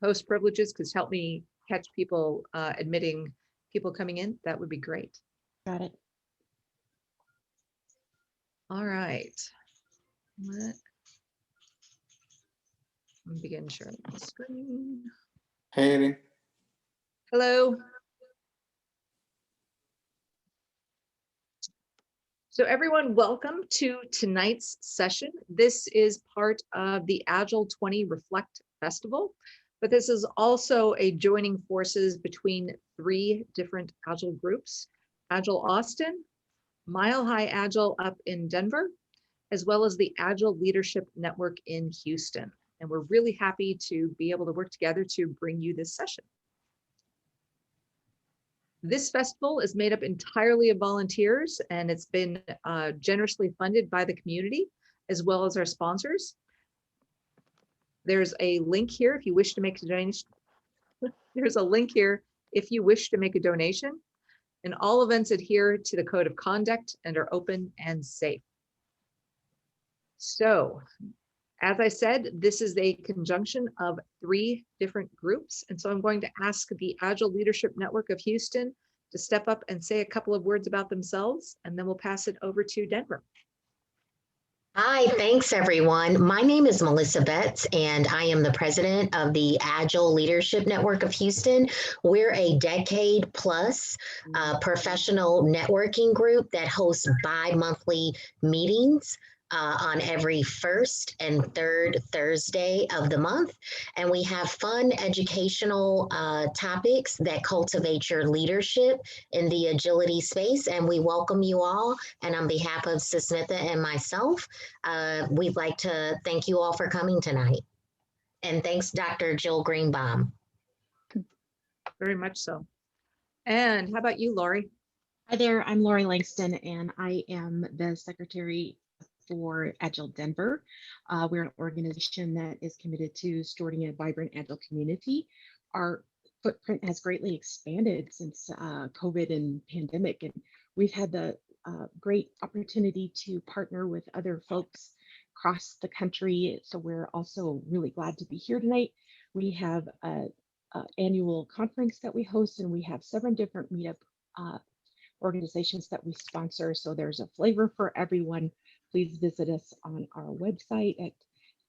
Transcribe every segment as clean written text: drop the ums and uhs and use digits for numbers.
host privileges could help me catch people admitting people coming in, that would be great. Got it. All right. Let me begin sharing the screen. Hey, Hello. So everyone, welcome to tonight's session. This is part of the Agile 20 Reflect Festival, but this is also a joining forces between 3 different Agile groups: Agile Austin, Mile High Agile up in Denver, as well as the Agile Leadership Network in Houston. And we're really happy to be able to work together to bring you this session. This festival is made up entirely of volunteers, and it's been generously funded by the community as well as our sponsors. There's a link here if you wish to make a donation. There's a link here if you wish to make a donation, and all events adhere to the code of conduct and are open and safe. So, as I said, this is a conjunction of 3 different groups. And so I'm going to ask the Agile Leadership Network of Houston to step up and say a couple of words about themselves, and then we'll pass it over to Denver. Hi, thanks everyone. My name is Melissa Betts, and I am the president of the Agile Leadership Network of Houston. We're a decade plus professional networking group that hosts bi-monthly meetings on every first and third Thursday of the month. And we have fun educational topics that cultivate your leadership in the agility space. And we welcome you all. And on behalf of Susmitha and myself, we'd like to thank you all for coming tonight. And thanks, Dr. Jill Greenbaum. Very much so. And how about you, Lori? Hi there, I'm Lori Langston, and I am the secretary for Agile Denver. We're an organization that is committed to stewarding a vibrant Agile community. Our footprint has greatly expanded since COVID and pandemic, and we've had the great opportunity to partner with other folks across the country. So we're also really glad to be here tonight. We have an annual conference that we host, and we have 7 different meetup organizations that we sponsor. So there's a flavor for everyone. Please visit us on our website at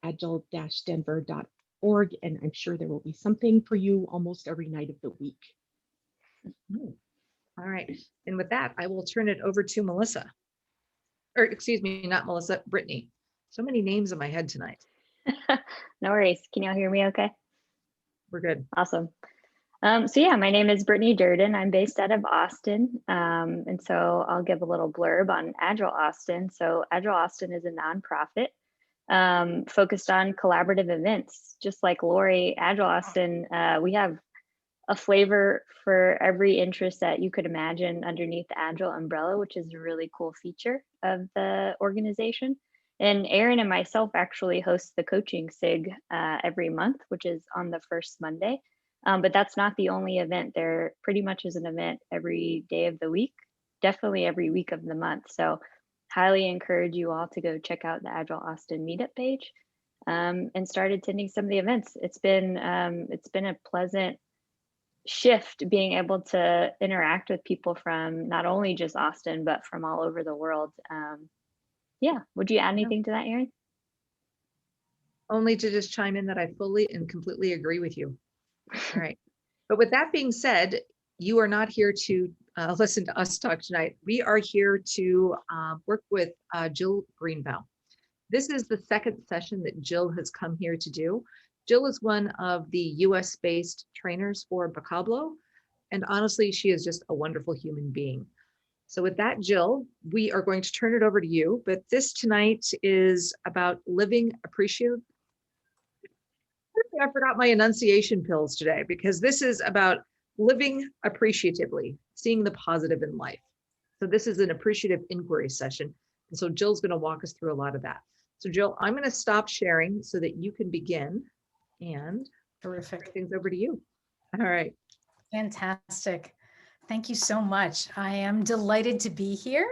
agile-denver.org, and I'm sure there will be something for you almost every night of the week. All right, and with that, I will turn it over to Melissa. Or excuse me, not Melissa, Brittany. So many names in my head tonight. No worries. Can y'all hear me okay? We're good. Awesome. So yeah, my name is Brittany Durden. I'm based out of Austin. And so I'll give a little blurb on Agile Austin. So Agile Austin is a nonprofit focused on collaborative events. Just like Lori, Agile Austin, we have a flavor for every interest that you could imagine underneath the Agile umbrella, which is a really cool feature of the organization. And Aaron and myself actually host the coaching SIG every month, which is on the first Monday. But that's not the only event. There pretty much is an event every day of the week, definitely every week of the month. So highly encourage you all to go check out the Agile Austin meetup page and start attending some of the events. It's been a pleasant shift being able to interact with people from not only just Austin, but from all over the world. Yeah, would you add anything to that, Aaron? Only to just chime in that I fully and completely agree with you. All right. But with that being said, you are not here to listen to us talk tonight. We are here to work with Jill Greenbaum. This is the second session that Jill has come here to do. Jill is one of the US-based trainers for Vocablo, and honestly, she is just a wonderful human being. So with that, Jill, we are going to turn it over to you, but this tonight is about living appreciative. I forgot my enunciation pills today, because this is about living appreciatively, seeing the positive in life. So this is an appreciative inquiry session. And so Jill's going to walk us through a lot of that. So Jill, I'm going to stop sharing so that you can begin, and Terrific. things over to you. All right. Fantastic. Thank you so much. I am delighted to be here.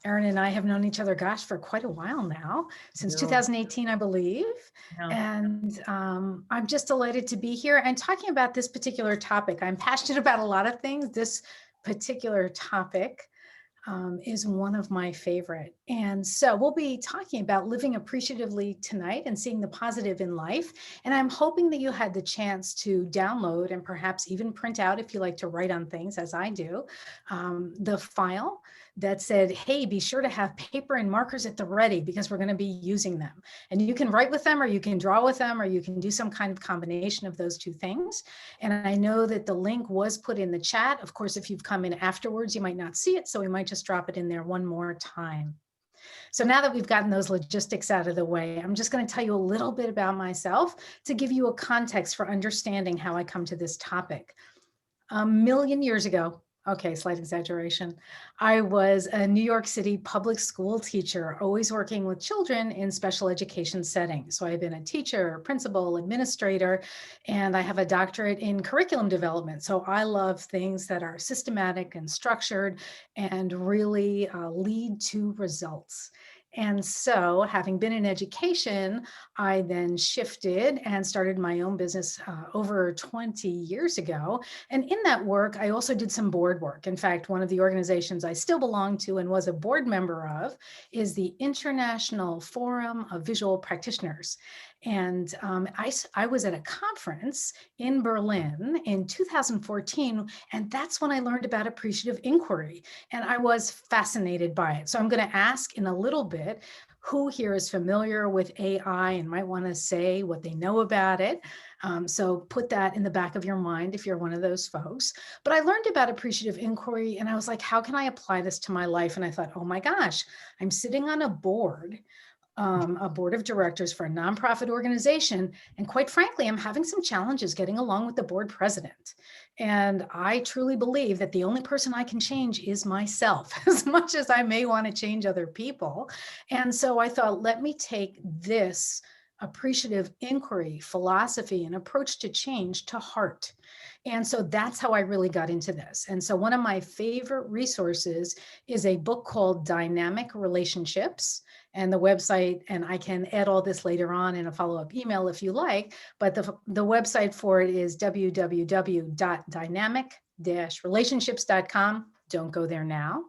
Erin and I have known each other, gosh, for quite a while now, since 2018, I believe. And I'm just delighted to be here and talking about this particular topic. I'm passionate about a lot of things. This particular topic is one of my favorite. And so we'll be talking about living appreciatively tonight and seeing the positive in life. And I'm hoping that you had the chance to download and perhaps even print out, if you like to write on things as I do, the file that said, hey, be sure to have paper and markers at the ready because we're going to be using them. And you can write with them, or you can draw with them, or you can do some kind of combination of those two things. And I know that the link was put in the chat. Of course, if you've come in afterwards, you might not see it. So we might just drop it in there one more time. So now that we've gotten those logistics out of the way, I'm just going to tell you a little bit about myself to give you a context for understanding how I come to this topic. A million years ago, okay, slight exaggeration, I was a New York City public school teacher, always working with children in special education settings. So I've been a teacher, principal, administrator, and I have a doctorate in curriculum development. So I love things that are systematic and structured and really lead to results. And so having been in education, I then shifted and started my own business over 20 years ago. And in that work, I also did some board work. In fact, one of the organizations I still belong to and was a board member of is the International Forum of Visual Practitioners. And I was at a conference in Berlin in 2014, and that's when I learned about appreciative inquiry. And I was fascinated by it. So I'm going to ask in a little bit who here is familiar with AI and might want to say what they know about it. So put that in the back of your mind if you're one of those folks. But I learned about appreciative inquiry and I was like, how can I apply this to my life? And I thought, oh my gosh, I'm sitting on a board of directors for a nonprofit organization. And quite frankly, I'm having some challenges getting along with the board president. And I truly believe that the only person I can change is myself, as much as I may want to change other people. And so I thought, let me take this appreciative inquiry, philosophy, and approach to change to heart. And so that's how I really got into this. And so one of my favorite resources is a book called Dynamic Relationships. And the website, and I can add all this later on in a follow-up email if you like, but the website for it is www.dynamic-relationships.com. Don't go there now.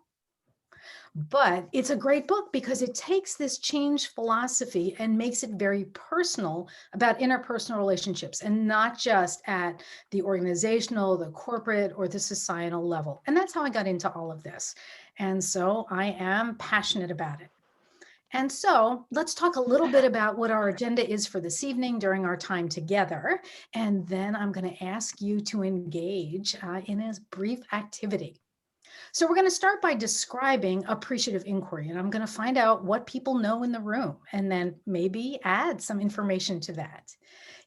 But it's a great book because it takes this change philosophy and makes it very personal about interpersonal relationships and not just at the organizational, the corporate, or the societal level. And that's how I got into all of this. And so I am passionate about it. And so let's talk a little bit about what our agenda is for this evening during our time together. And then I'm going to ask you to engage in a brief activity. So we're going to start by describing appreciative inquiry, and I'm going to find out what people know in the room and then maybe add some information to that.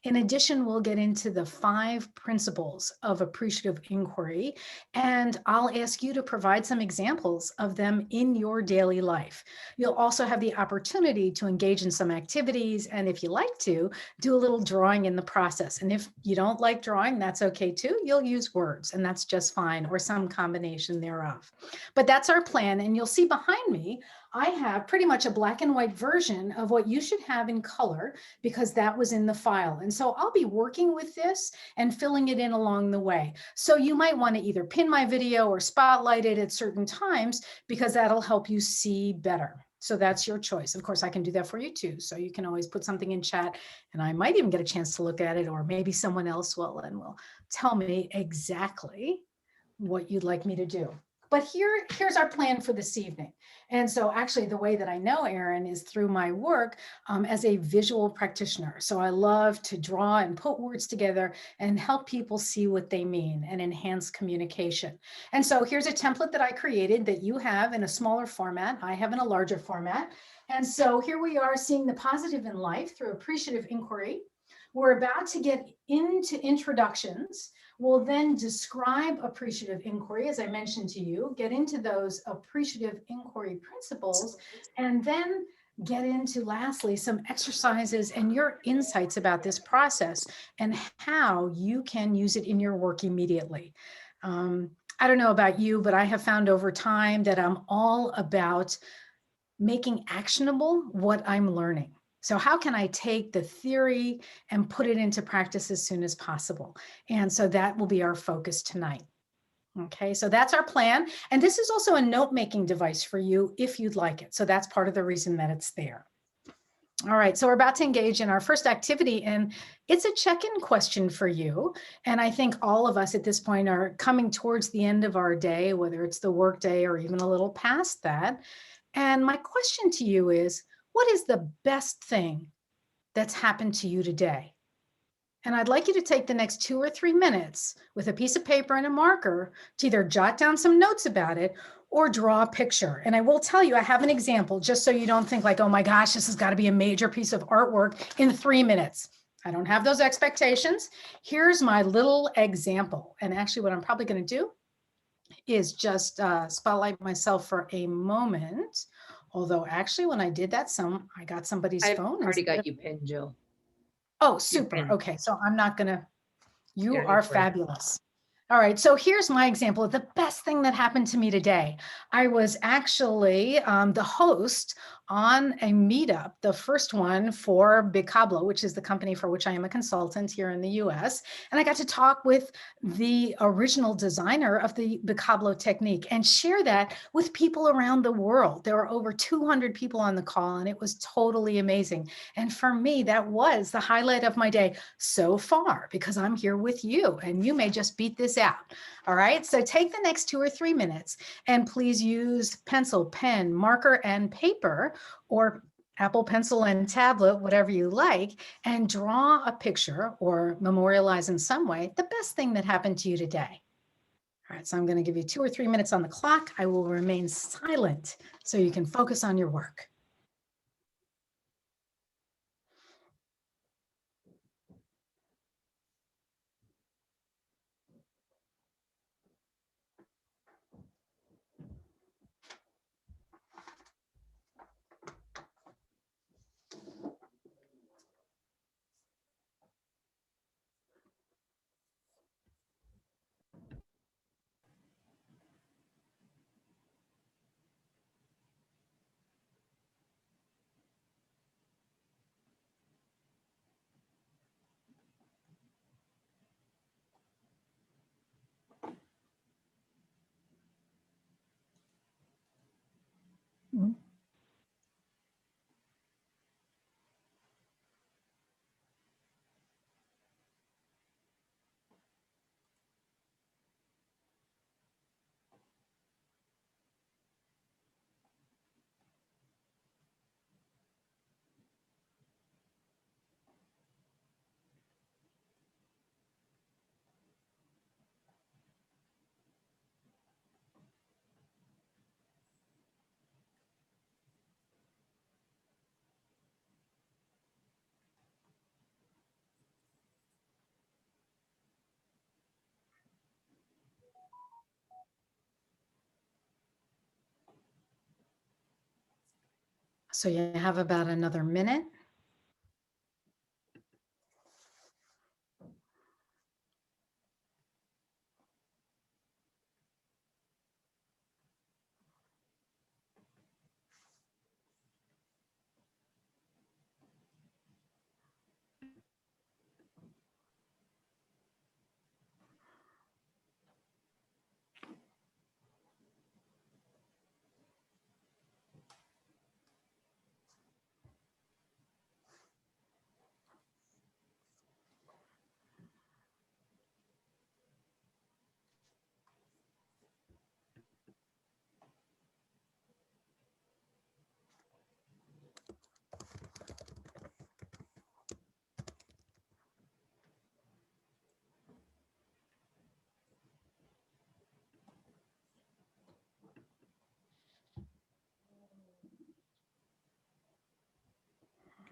In addition, we'll get into the 5 principles of appreciative inquiry, and I'll ask you to provide some examples of them in your daily life. You'll also have the opportunity to engage in some activities, and if you like to, do a little drawing in the process. And if you don't like drawing, that's okay too. You'll use words, and that's just fine, or some combination thereof. But that's our plan, and you'll see behind me, I have pretty much a black and white version of what you should have in color because that was in the file. And so I'll be working with this and filling it in along the way. So you might want to either pin my video or spotlight it at certain times because that'll help you see better. So that's your choice. Of course, I can do that for you too. So you can always put something in chat and I might even get a chance to look at it, or maybe someone else will and will tell me exactly what you'd like me to do. But here's our plan for this evening. And so actually the way that I know Erin is through my work as a visual practitioner. So I love to draw and put words together and help people see what they mean and enhance communication. And so here's a template that I created that you have in a smaller format. I have in a larger format. And so here we are seeing the positive in life through appreciative inquiry. We're about to get into introductions. We'll then describe appreciative inquiry, as I mentioned to you, get into those appreciative inquiry principles, and then get into, lastly, some exercises and your insights about this process and how you can use it in your work immediately. I don't know about you, but I have found over time that I'm all about making actionable what I'm learning. So how can I take the theory and put it into practice as soon as possible? And so that will be our focus tonight. Okay, so that's our plan. And this is also a note-making device for you if you'd like it. So that's part of the reason that it's there. All right, so we're about to engage in our first activity, and it's a check-in question for you. And I think all of us at this point are coming towards the end of our day, whether it's the work day or even a little past that. And my question to you is, what is the best thing that's happened to you today? And I'd like you to take the next 2 or 3 minutes with a piece of paper and a marker to either jot down some notes about it or draw a picture. And I will tell you, I have an example just so you don't think like, oh my gosh, this has got to be a major piece of artwork in 3 minutes. I don't have those expectations. Here's my little example. And actually what I'm probably going to do is just spotlight myself for a moment. Although actually when I did that, I got somebody's I've phone. already got you pinned, Jill. Oh, super. pinned. Okay, so I'm not gonna, you Yeah, are don't worry. fabulous. All right, so here's my example of the best thing that happened to me today. I was actually the host on a meetup, the first one for Bicablo, which is the company for which I am a consultant here in the US. And I got to talk with the original designer of the Bicablo technique and share that with people around the world. There were over 200 people on the call, and it was totally amazing. And for me, that was the highlight of my day so far, because I'm here with you, and you may just beat this out. All right, so take the next 2 or 3 minutes and please use pencil, pen, marker, and paper, or Apple Pencil and tablet, whatever you like, and draw a picture or memorialize in some way the best thing that happened to you today. All right, so I'm going to give you 2 or 3 minutes on the clock. I will remain silent so you can focus on your work. Mm-hmm. So you have about another minute.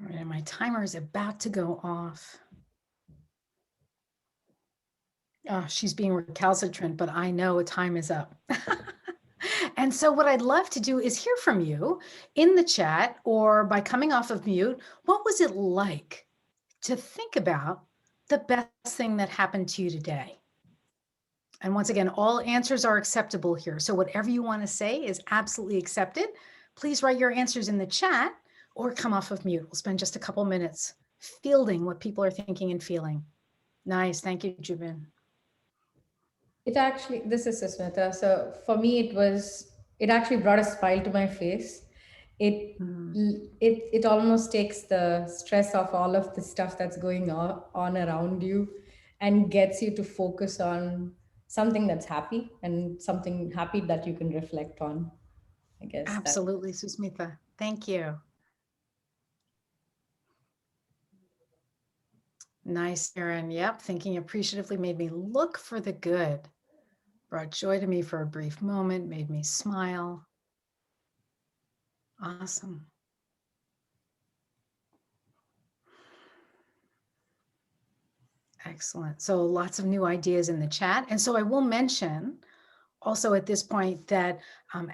All right, and my timer is about to go off. Oh, she's being recalcitrant, but I know time is up. And so what I'd love to do is hear from you in the chat or by coming off of mute. What was it like to think about the best thing that happened to you today? And once again, all answers are acceptable here. So whatever you want to say is absolutely accepted. Please write your answers in the chat or come off of mute. We'll spend just a couple minutes fielding what people are thinking and feeling. Nice. Thank you, Jubin. It actually, this is Susmita. So for me, it actually brought a smile to my face. It almost takes the stress off all of the stuff that's going on around you and gets you to focus on something that's happy and something happy that you can reflect on, I guess. Absolutely, Susmita. Thank you. Nice, Sharon. Yep. Thinking appreciatively made me look for the good. Brought joy to me for a brief moment, made me smile. Awesome. Excellent. So lots of new ideas in the chat. And so I will mention also at this point that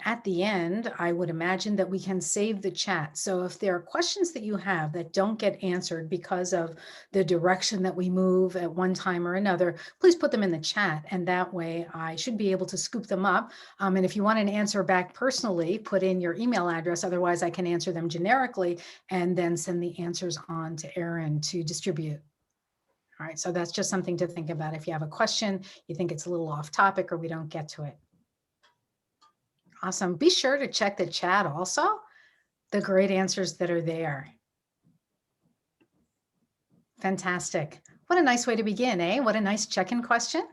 at the end, I would imagine that we can save the chat. So if there are questions that you have that don't get answered because of the direction that we move at one time or another, please put them in the chat. And that way I should be able to scoop them up. And if you want an answer back personally, put in your email address. Otherwise I can answer them generically and then send the answers on to Erin to distribute. All right, so that's just something to think about. If you have a question, you think it's a little off topic or we don't get to it. Awesome. Be sure to check the chat also, the great answers that are there. Fantastic. What a nice way to begin, eh? What a nice check-in question.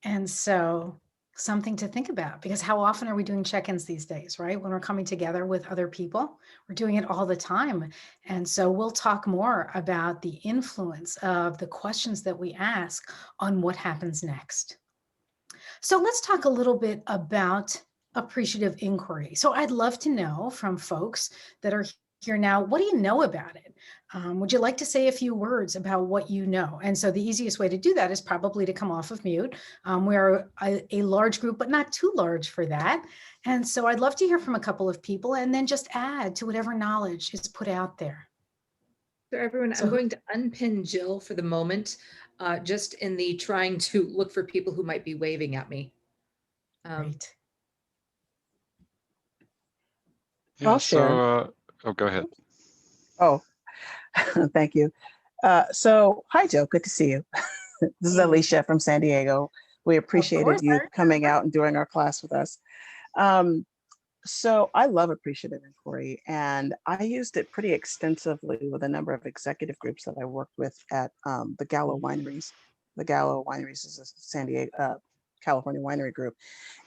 And so something to think about, because how often are we doing check-ins these days, right? When we're coming together with other people, we're doing it all the time. And so we'll talk more about the influence of the questions that we ask on what happens next. So let's talk a little bit about appreciative inquiry. So I'd love to know from folks that are here now, what do you know about it? Would you like to say a few words about what you know? And so the easiest way to do that is probably to come off of mute. We're a large group, but not too large for that. And so I'd love to hear from a couple of people and then just add to whatever knowledge is put out there. So everyone, I'm going to unpin Jill for the moment, just in the trying to look for people who might be waving at me. Great. Yeah, I'll share. so, oh, go ahead. Oh, thank you. So, hi, Joe. Good to see you. This is Alicia from San Diego. We appreciated you coming out and doing our class with us. So I love Appreciative Inquiry, and I used it pretty extensively with a number of executive groups that I worked with at the Gallo Wineries. The Gallo Wineries is a San Diego, California winery group.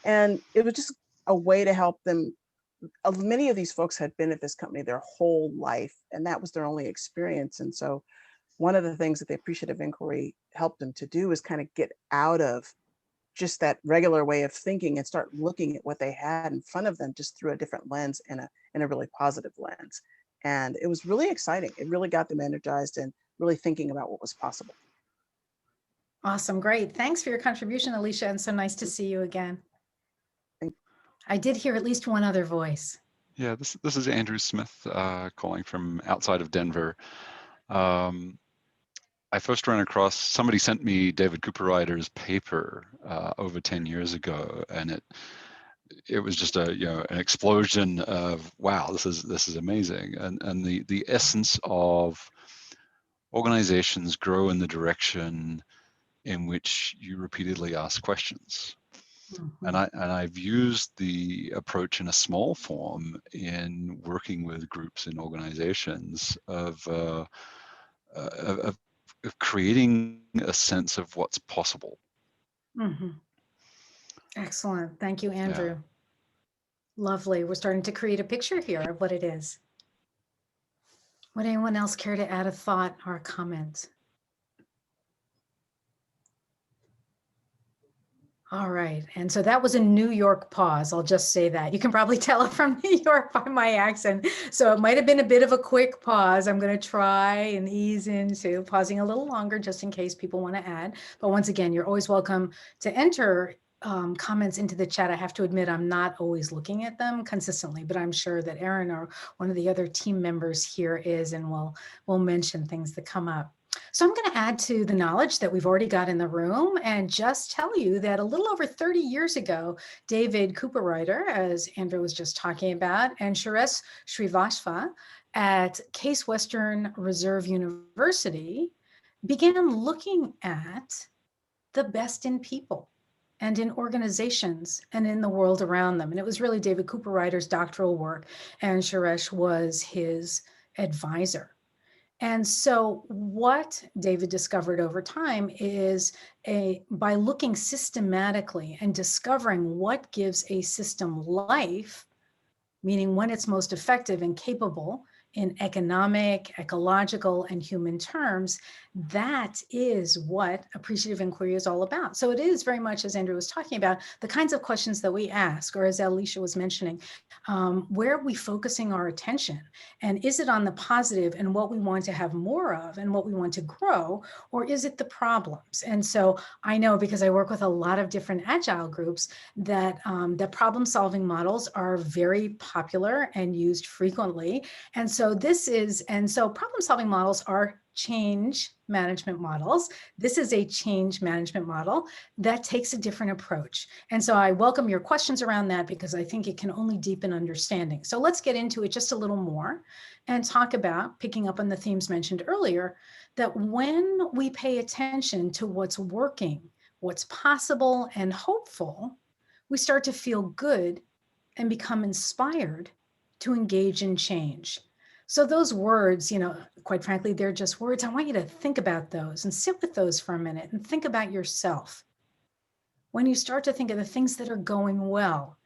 And it was just a way to help them. Many of these folks had been at this company their whole life, and that was their only experience. And so one of the things that the Appreciative Inquiry helped them to do is kind of get out of just that regular way of thinking and start looking at what they had in front of them just through a different lens, in a really positive lens. And it was really exciting. It really got them energized and really thinking about what was possible. Awesome. Great. Thanks for your contribution, Alicia. And so nice to see you again. I did hear at least one other voice. Yeah, this is Andrew Smith calling from outside of Denver. I first ran across, somebody sent me David Cooperrider's paper over 10 years ago, and it was just an explosion of, wow, this is amazing. And the essence of organizations grow in the direction in which you repeatedly ask questions. Mm-hmm. And I've used the approach in a small form in working with groups and organizations of creating a sense of what's possible. Mm-hmm. Excellent. Thank you, Andrew. Yeah. Lovely. We're starting to create a picture here of what it is. Would anyone else care to add a thought or a comment? All right. And so that was a New York pause. I'll just say that. You can probably tell it from New York by my accent. So it might have been a bit of a quick pause. I'm going to try and ease into pausing a little longer just in case people want to add. But once again, you're always welcome to enter comments into the chat. I have to admit, I'm not always looking at them consistently, but I'm sure that Erin or one of the other team members here is, and we'll mention things that come up. So I'm going to add to the knowledge that we've already got in the room and just tell you that a little over 30 years ago, David Cooper, as Andrew was just talking about, and Suresh Srivastava at Case Western Reserve University began looking at the best in people and in organizations and in the world around them. And it was really David Cooper-Ryder's doctoral work, and Suresh was his advisor. And so what David discovered over time is by looking systematically and discovering what gives a system life, meaning when it's most effective and capable in economic, ecological, and human terms, that is what appreciative inquiry is all about. So it is very much, as Andrew was talking about, the kinds of questions that we ask, or as Alicia was mentioning, where are we focusing our attention? And is it on the positive and what we want to have more of and what we want to grow, or is it the problems? And so I know, because I work with a lot of different Agile groups, that that problem-solving models are very popular and used frequently. And so problem-solving models are change management models. This is a change management model that takes a different approach. And so I welcome your questions around that, because I think it can only deepen understanding. So let's get into it just a little more and talk about, picking up on the themes mentioned earlier, that when we pay attention to what's working, what's possible and hopeful, we start to feel good and become inspired to engage in change. So those words, quite frankly, they're just words. I want you to think about those and sit with those for a minute and think about yourself. When you start to think of the things that are going well,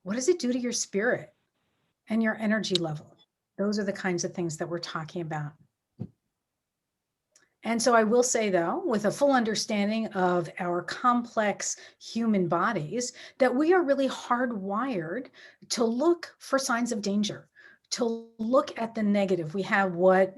what does it do to your spirit and your energy level? Those are the kinds of things that we're talking about. And so I will say, though, with a full understanding of our complex human bodies, that we are really hardwired to look for signs of danger, to look at the negative. We have what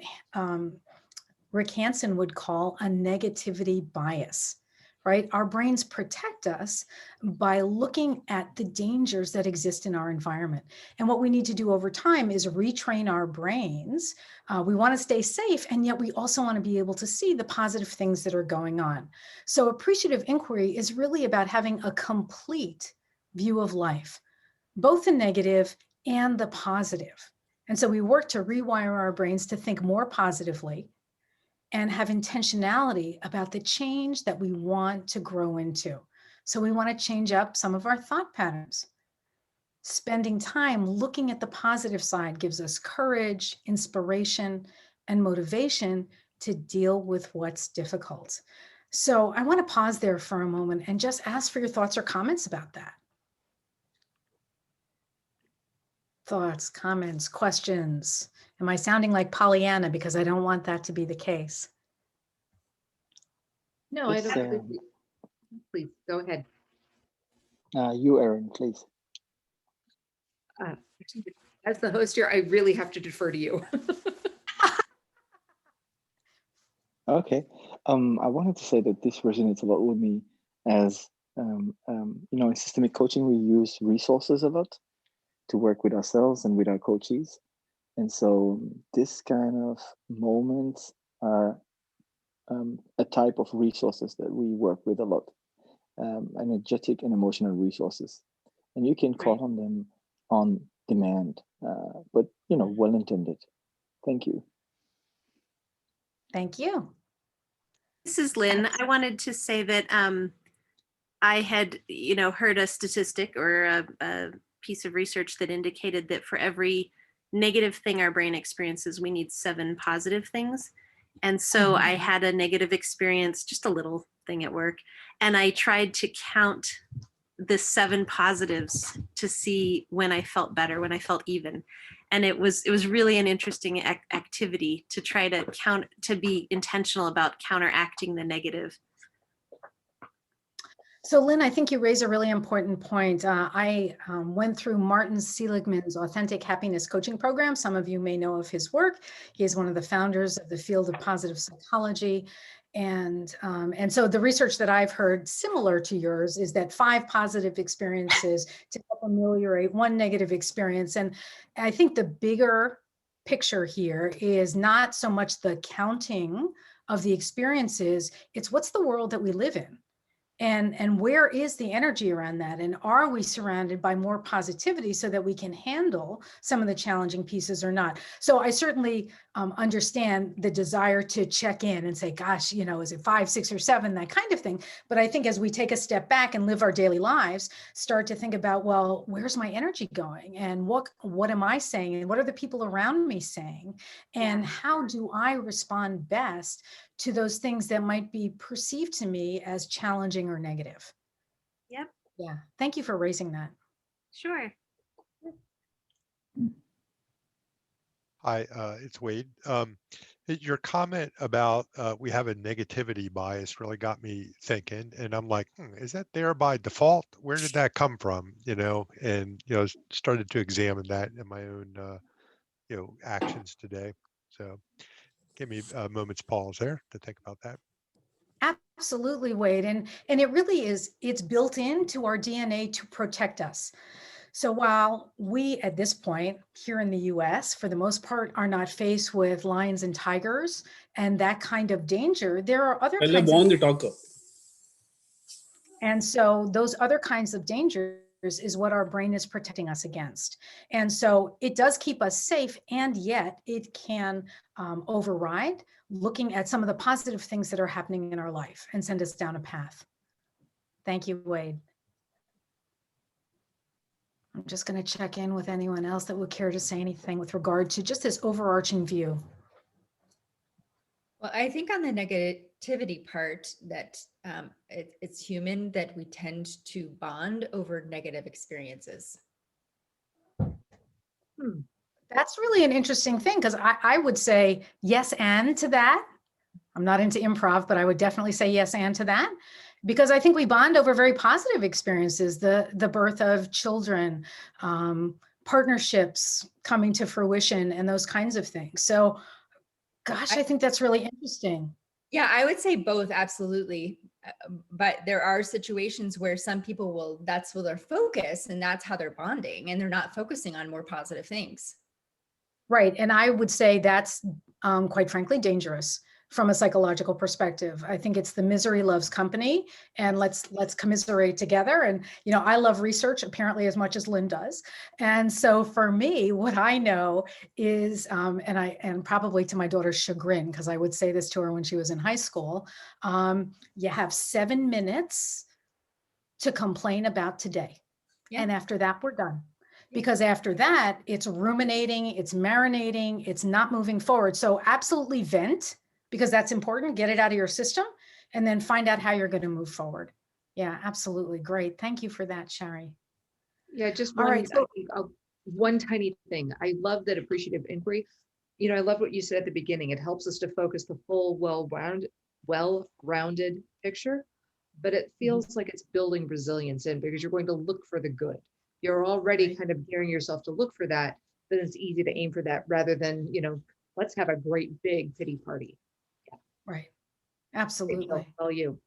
Rick Hansen would call a negativity bias, right? Our brains protect us by looking at the dangers that exist in our environment. And what we need to do over time is retrain our brains. We want to stay safe, and yet we also want to be able to see the positive things that are going on. So appreciative inquiry is really about having a complete view of life, both the negative and the positive. And so we work to rewire our brains to think more positively and have intentionality about the change that we want to grow into. So we want to change up some of our thought patterns. Spending time looking at the positive side gives us courage, inspiration, and motivation to deal with what's difficult. So I want to pause there for a moment and just ask for your thoughts or comments about that. Thoughts, comments, questions? Am I sounding like Pollyanna? Because I don't want that to be the case. No, I don't. Please go ahead. You, Erin, please. As the host here, I really have to defer to you. Okay. I wanted to say that this resonates a lot with me, as in systemic coaching, we use resources a lot to work with ourselves and with our coaches. And so this kind of moments are a type of resources that we work with a lot, energetic and emotional resources. And you can call on them on demand, but well intended. Thank you. Thank you. This is Lynn. I wanted to say that I had, heard a statistic or a piece of research that indicated that for every negative thing our brain experiences, we need 7 positive things. And so I had a negative experience, just a little thing at work, and I tried to count the 7 positives to see when I felt better, when I felt even. And it was really an interesting activity to try to be intentional about counteracting the negative. So Lynn, I think you raise a really important point. I went through Martin Seligman's Authentic Happiness Coaching Program. Some of you may know of his work. He is one of the founders of the field of positive psychology. And so the research that I've heard similar to yours is that 5 positive experiences to help ameliorate 1 negative experience. And I think the bigger picture here is not so much the counting of the experience is, it's what's the world that we live in? And where is the energy around that? And are we surrounded by more positivity so that we can handle some of the challenging pieces or not? So I certainly understand the desire to check in and say, gosh, you know, is it 5, 6, or 7, that kind of thing. But I think as we take a step back and live our daily lives, start to think about, well, where's my energy going? And what am I saying? And what are the people around me saying? And how do I respond best to those things that might be perceived to me as challenging or negative? Yep. Yeah. Thank you for raising that. Sure. Hi, it's Wade. Your comment about we have a negativity bias really got me thinking, and I'm like, is that there by default? Where did that come from? You know, and started to examine that in my own actions today. So, give me a moment's pause there to think about that. Absolutely, Wade. And it really is, it's built into our DNA to protect us. So while we, at this point here in the US, for the most part, are not faced with lions and tigers and that kind of danger, there are other kinds of, and so those other kinds of dangers is what our brain is protecting us against. And so it does keep us safe, and yet it can override looking at some of the positive things that are happening in our life and send us down a path. Thank you, Wade. I'm just going to check in with anyone else that would care to say anything with regard to just this overarching view. Well, I think on the negativity part that it's human that we tend to bond over negative experiences. That's really an interesting thing, because I would say yes and to that. I'm not into improv, but I would definitely say yes and to that, because I think we bond over very positive experiences, the birth of children, partnerships coming to fruition, and those kinds of things. So, gosh, I think that's really interesting. Yeah, I would say both, absolutely. But there are situations where some people will, that's where their focus and that's how they're bonding, and they're not focusing on more positive things. Right. And I would say that's quite frankly dangerous from a psychological perspective. I think it's the misery loves company, and let's commiserate together. And, you know, I love research apparently as much as Lynn does. And so for me, what I know is, and probably to my daughter's chagrin, because I would say this to her when she was in high school, you have 7 minutes to complain about today. Yeah. And after that, we're done. Because after that, it's ruminating, it's marinating, it's not moving forward. So absolutely vent, because that's important. Get it out of your system, and then find out how you're going to move forward. Yeah, absolutely. Great. Thank you for that, Sherry. Yeah, just all one, right. So, one tiny thing. I love that appreciative inquiry. You know, I love what you said at the beginning. It helps us to focus the full, well-rounded picture, but it feels like it's building resilience in, because you're going to look for the good. You're already kind of gearing yourself to look for that, then it's easy to aim for that rather than, you know, let's have a great big pity party. Yeah. Right. Absolutely. Tell you.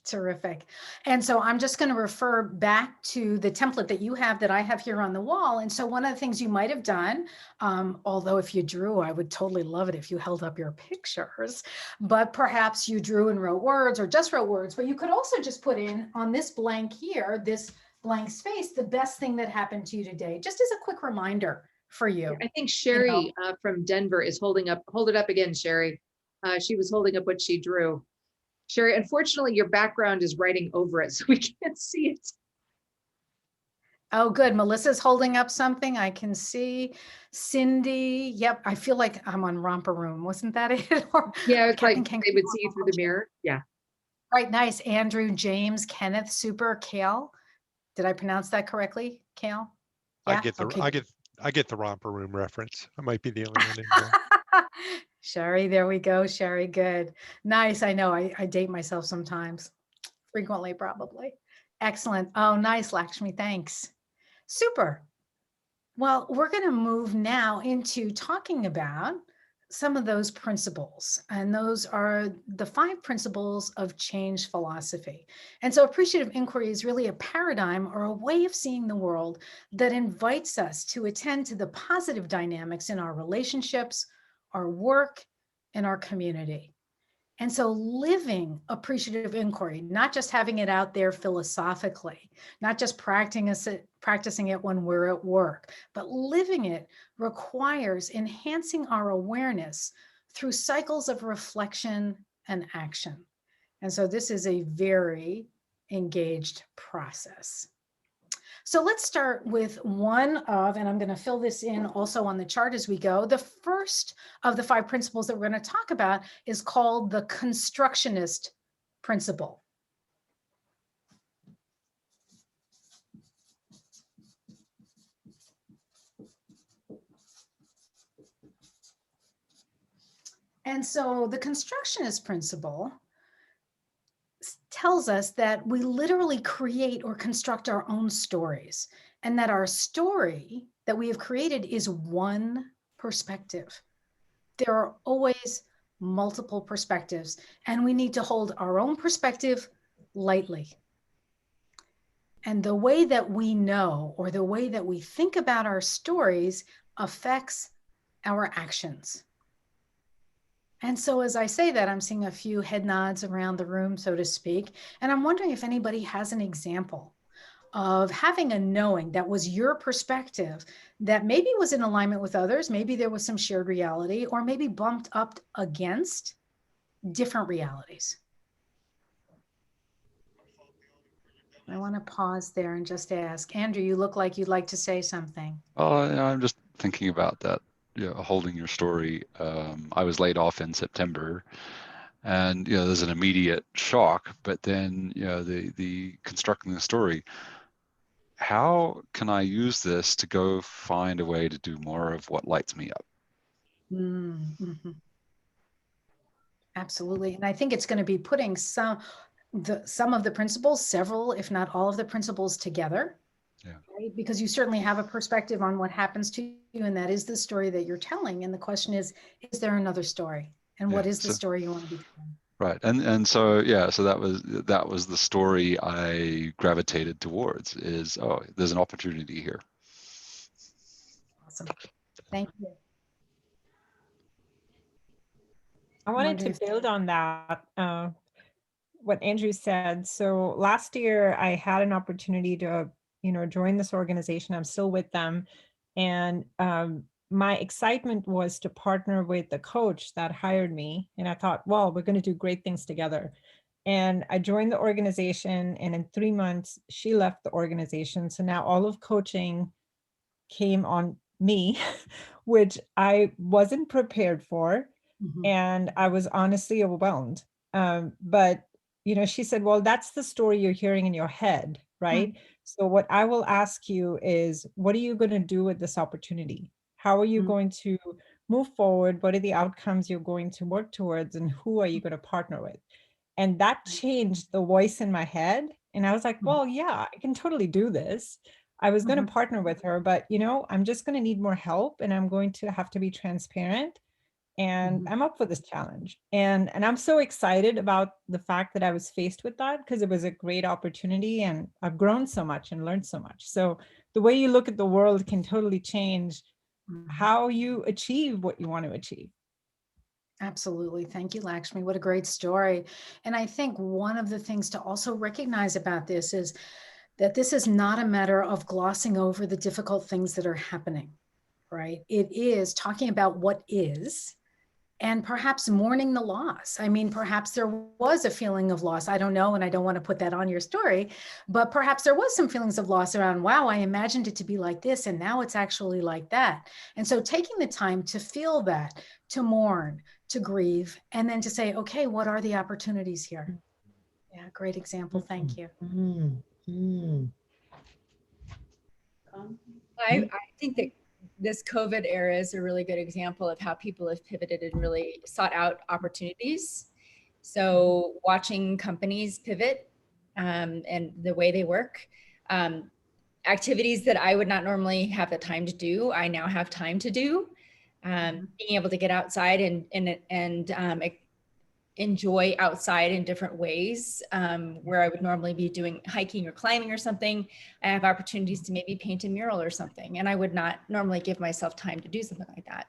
Terrific. And so I'm just going to refer back to the template that you have that I have here on the wall. And so one of the things you might have done, although if you drew, I would totally love it if you held up your pictures, but perhaps you drew and wrote words or just wrote words, but you could also just put in on this blank here, this blank space, the best thing that happened to you today, just as a quick reminder for you. I think Sherry from Denver is holding up, hold it up again, Sherry. She was holding up what she drew. Sherry, unfortunately, your background is writing over it, so we can't see it. Oh, good. Melissa's holding up something. I can see Cindy. Yep. I feel like I'm on Romper Room. Wasn't that it? Yeah, it's like they would see you through the mirror. Yeah. Right. Nice. Andrew, James, Kenneth, super. Kale. Did I pronounce that correctly? Kale? Yeah? I get the Romper Room reference. I might be the only one in there. Sherry, there we go. Sherry, good. Nice. I know I date myself sometimes, frequently, probably. Excellent. Oh, nice, Lakshmi. Thanks. Super. Well, we're going to move now into talking about some of those principles. And those are the 5 principles of change philosophy. And so appreciative inquiry is really a paradigm or a way of seeing the world that invites us to attend to the positive dynamics in our relationships, our work, in our community. And so living appreciative inquiry, not just having it out there philosophically, not just practicing it when we're at work, but living it requires enhancing our awareness through cycles of reflection and action. And so this is a very engaged process. So let's start with one of, and I'm going to fill this in also on the chart as we go. The first of the 5 principles that we're going to talk about is called the constructionist principle. And so the constructionist principle tells us that we literally create or construct our own stories, and that our story that we have created is one perspective. There are always multiple perspectives, and we need to hold our own perspective lightly. And the way that we know, or the way that we think about our stories, affects our actions. And so as I say that, I'm seeing a few head nods around the room, so to speak. And I'm wondering if anybody has an example of having a knowing that was your perspective that maybe was in alignment with others, maybe there was some shared reality, or maybe bumped up against different realities. I want to pause there and just ask, Andrew, you look like you'd like to say something. Oh, I'm just thinking about that, holding your story. I was laid off in September, and there's an immediate shock, but then the constructing the story. How can I use this to go find a way to do more of what lights me up? Mm-hmm. Absolutely, and I think it's going to be putting some of the principles, several, if not all of the principles together. Yeah. Right? Because you certainly have a perspective on what happens to you, and that is the story that you're telling. And the question is there another story? And what is the story you want to be telling? Right. And so, so that was the story I gravitated towards is, there's an opportunity here. Awesome. Thank you. I wanted to build on that, what Andrew said. So last year I had an opportunity to, join this organization. I'm still with them. And my excitement was to partner with the coach that hired me. And I thought, well, we're going to do great things together. And I joined the organization, and in 3 months, she left the organization. So now all of coaching came on me, which I wasn't prepared for. Mm-hmm. And I was honestly overwhelmed. But, she said, well, that's the story you're hearing in your head, right? Mm-hmm. So what I will ask you is, what are you going to do with this opportunity? How are you going to move forward? What are the outcomes you're going to work towards? And who are you going to partner with? And that changed the voice in my head. And I was like, well, yeah, I can totally do this. I was going to partner with her, but, I'm just going to need more help, and I'm going to have to be transparent. And I'm up for this challenge. And I'm so excited about the fact that I was faced with that, because it was a great opportunity, and I've grown so much and learned so much. So the way you look at the world can totally change how you achieve what you want to achieve. Absolutely. Thank you, Lakshmi. What a great story. And I think one of the things to also recognize about this is that this is not a matter of glossing over the difficult things that are happening, right? It is talking about what is, and perhaps mourning the loss. I mean, perhaps there was a feeling of loss. I don't know, and I don't want to put that on your story, but perhaps there was some feelings of loss around, wow, I imagined it to be like this, and now it's actually like that. And so taking the time to feel that, to mourn, to grieve, and then to say, okay, what are the opportunities here? Yeah, great example. Thank you. I think that this COVID era is a really good example of how people have pivoted and really sought out opportunities. So watching companies pivot and the way they work, activities that I would not normally have the time to do, I now have time to do. Being able to get outside and enjoy outside in different ways, where I would normally be doing hiking or climbing or something. I have opportunities to maybe paint a mural or something, and I would not normally give myself time to do something like that.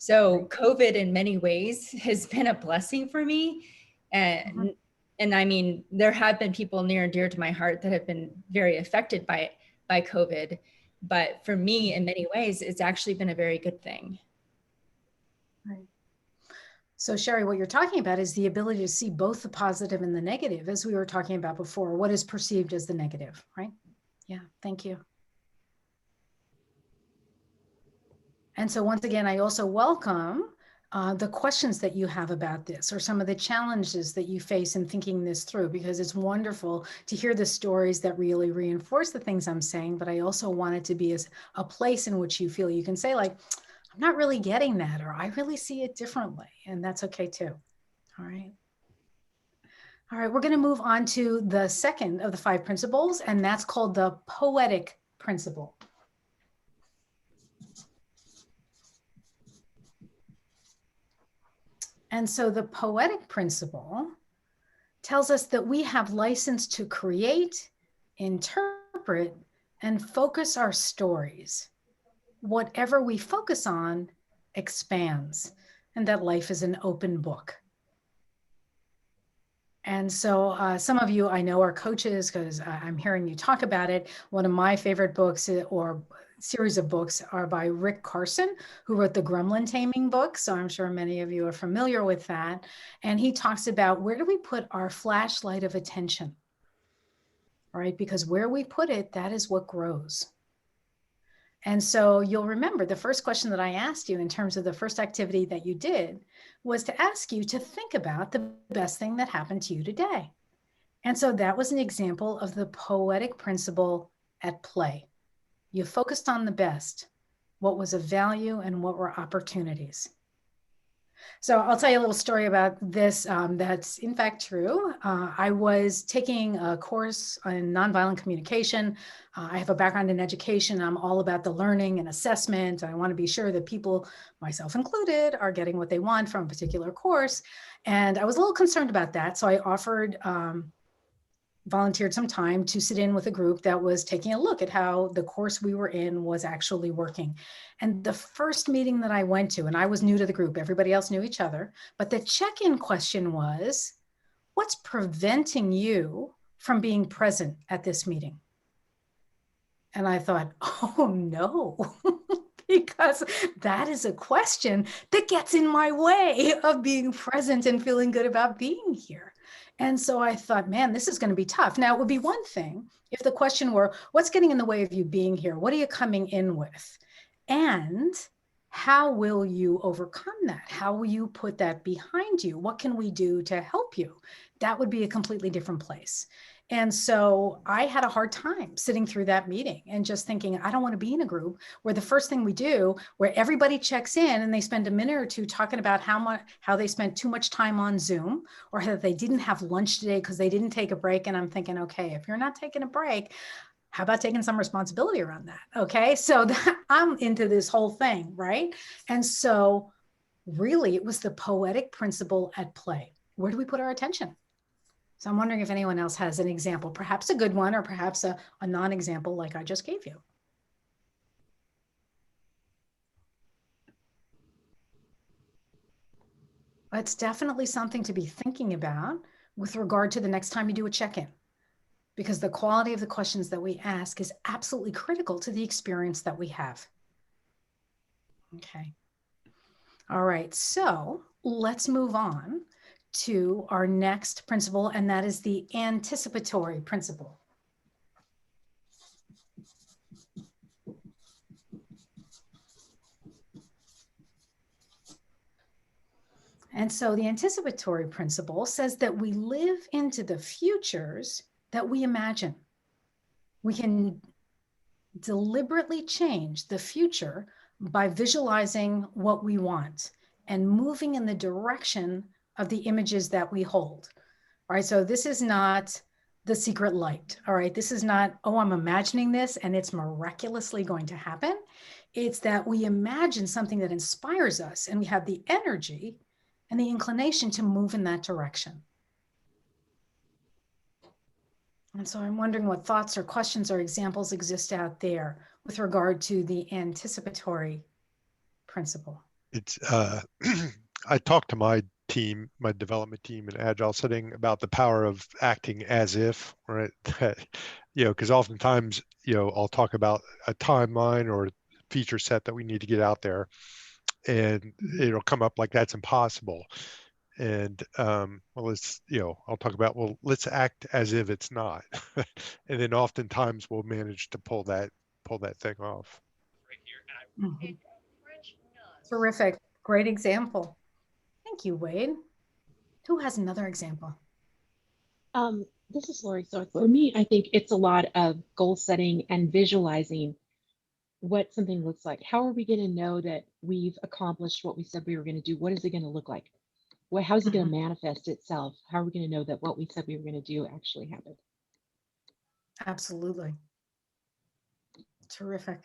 So COVID in many ways has been a blessing for me. And I mean, there have been people near and dear to my heart that have been very affected by COVID. But for me, in many ways, it's actually been a very good thing. Right. So Sherry, what you're talking about is the ability to see both the positive and the negative, as we were talking about before, what is perceived as the negative, right? Yeah, thank you. And so once again, I also welcome the questions that you have about this, or some of the challenges that you face in thinking this through, because it's wonderful to hear the stories that really reinforce the things I'm saying, but I also want it to be a place in which you feel you can say, like, I'm not really getting that, or I really see it differently, and that's okay too. All right. All right, we're going to move on to the second of the 5 principles, and that's called the poetic principle. And so the poetic principle tells us that we have license to create, interpret, and focus our stories. Whatever we focus on expands, and that life is an open book. And so some of you I know are coaches, because I'm hearing you talk about it. One of my favorite books, or series of books, are by Rick Carson, who wrote the Gremlin Taming book. So I'm sure many of you are familiar with that. And he talks about, where do we put our flashlight of attention? All right, because where we put it, that is what grows. And so you'll remember the first question that I asked you in terms of the first activity that you did was to ask you to think about the best thing that happened to you today. And so that was an example of the poetic principle at play. You focused on the best, what was of value and what were opportunities. So I'll tell you a little story about this that's in fact true. I was taking a course on nonviolent communication. I have a background in education. I'm all about the learning and assessment. I want to be sure that people, myself included, are getting what they want from a particular course. And I was a little concerned about that. So I volunteered some time to sit in with a group that was taking a look at how the course we were in was actually working. And the first meeting that I went to, and I was new to the group, everybody else knew each other, but the check-in question was, what's preventing you from being present at this meeting? And I thought, oh no, because that is a question that gets in my way of being present and feeling good about being here. And so I thought, man, this is going to be tough. Now, it would be one thing if the question were, what's getting in the way of you being here? What are you coming in with? And how will you overcome that? How will you put that behind you? What can we do to help you? That would be a completely different place. And so I had a hard time sitting through that meeting and just thinking, I don't want to be in a group where the first thing we do, where everybody checks in and they spend a minute or two talking about how they spent too much time on Zoom, or that they didn't have lunch today because they didn't take a break. And I'm thinking, okay, if you're not taking a break, how about taking some responsibility around that? Okay, so I'm into this whole thing, right? And so really it was the poetic principle at play. Where do we put our attention? So I'm wondering if anyone else has an example, perhaps a good one, or perhaps a non-example like I just gave you. It's definitely something to be thinking about with regard to the next time you do a check-in, because the quality of the questions that we ask is absolutely critical to the experience that we have. Okay. All right, so let's move on to our next principle, and that is the anticipatory principle. And so the anticipatory principle says that we live into the futures that we imagine. We can deliberately change the future by visualizing what we want and moving in the direction of the images that we hold. All right, so this is not the secret light. All right, this is not, oh, I'm imagining this and it's miraculously going to happen. It's that we imagine something that inspires us and we have the energy and the inclination to move in that direction. And so I'm wondering what thoughts or questions or examples exist out there with regard to the anticipatory principle. it's I talked to my team, my development team in Agile setting about the power of acting as if, right? Because oftentimes, I'll talk about a timeline or feature set that we need to get out there, and it'll come up like that's impossible. And well, I'll talk about, well, let's act as if it's not, and then oftentimes we'll manage to pull that thing off. Mhm. Terrific. Great example. Thank you, Wade. Who has another example? This is Lori. So for me, I think it's a lot of goal setting and visualizing what something looks like. How are we going to know that we've accomplished what we said we were going to do? What is it going to look like? How is it going to manifest itself? How are we going to know that what we said we were going to do actually happened? Absolutely. Terrific.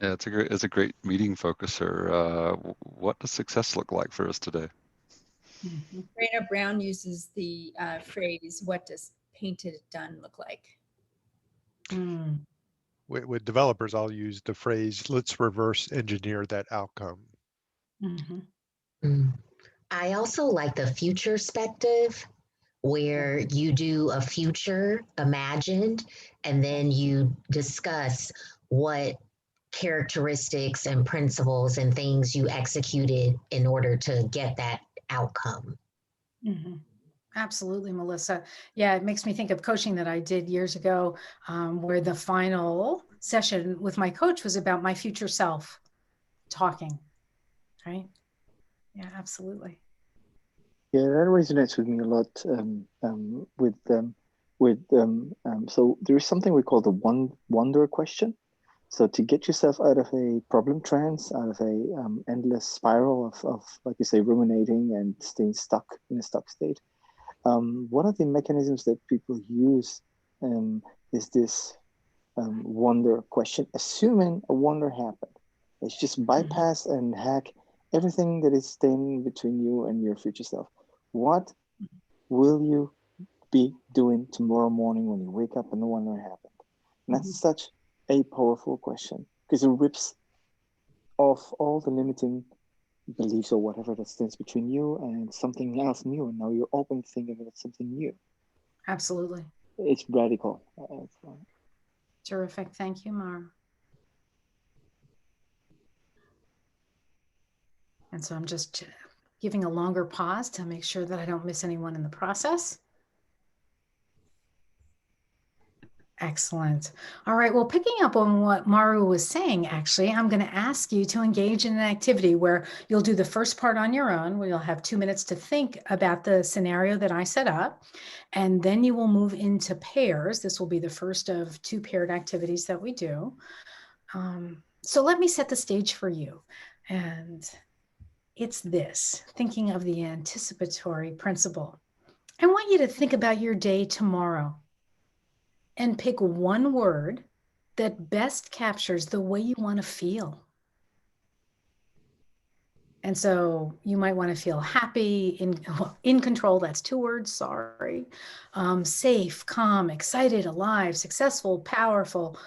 Yeah, it's a great meeting focuser. What does success look like for us today? Raina Brown uses the phrase, "What does painted done look like?" With developers, I'll use the phrase, let's reverse engineer that outcome. I also like the future perspective, where you do a future imagined and then you discuss what characteristics and principles and things you executed in order to get that outcome. Absolutely, Melissa. Yeah, it makes me think of coaching that I did years ago, where the final session with my coach was about my future self talking, right? Yeah, absolutely. Yeah, that resonates with me a lot. So there is something we call the wonder question. So to get yourself out of a problem trance, out of a endless spiral of, like you say, ruminating and staying stuck in a stuck state, one of the mechanisms that people use is this wonder question, assuming a wonder happened. It's just bypass and hack everything that is standing between you and your future self. What will you be doing tomorrow morning when you wake up and the wonder happened? And that's such a powerful question, because it rips off all the limiting beliefs or whatever that stands between you and something else new. And now you're open thinking about something new. Absolutely. It's radical. Terrific. Thank you, Mara. And so I'm just giving a longer pause to make sure that I don't miss anyone in the process. Excellent. All right. Well, picking up on what Maru was saying, actually, I'm going to ask you to engage in an activity where you'll do the first part on your own, where you'll have 2 minutes to think about the scenario that I set up. And then you will move into pairs. This will be the first of 2 paired activities that we do. So let me set the stage for you. And it's this, thinking of the anticipatory principle. I want you to think about your day tomorrow and pick one word that best captures the way you want to feel. And so you might want to feel happy, in control, that's 2 words, sorry. Safe, calm, excited, alive, successful, powerful,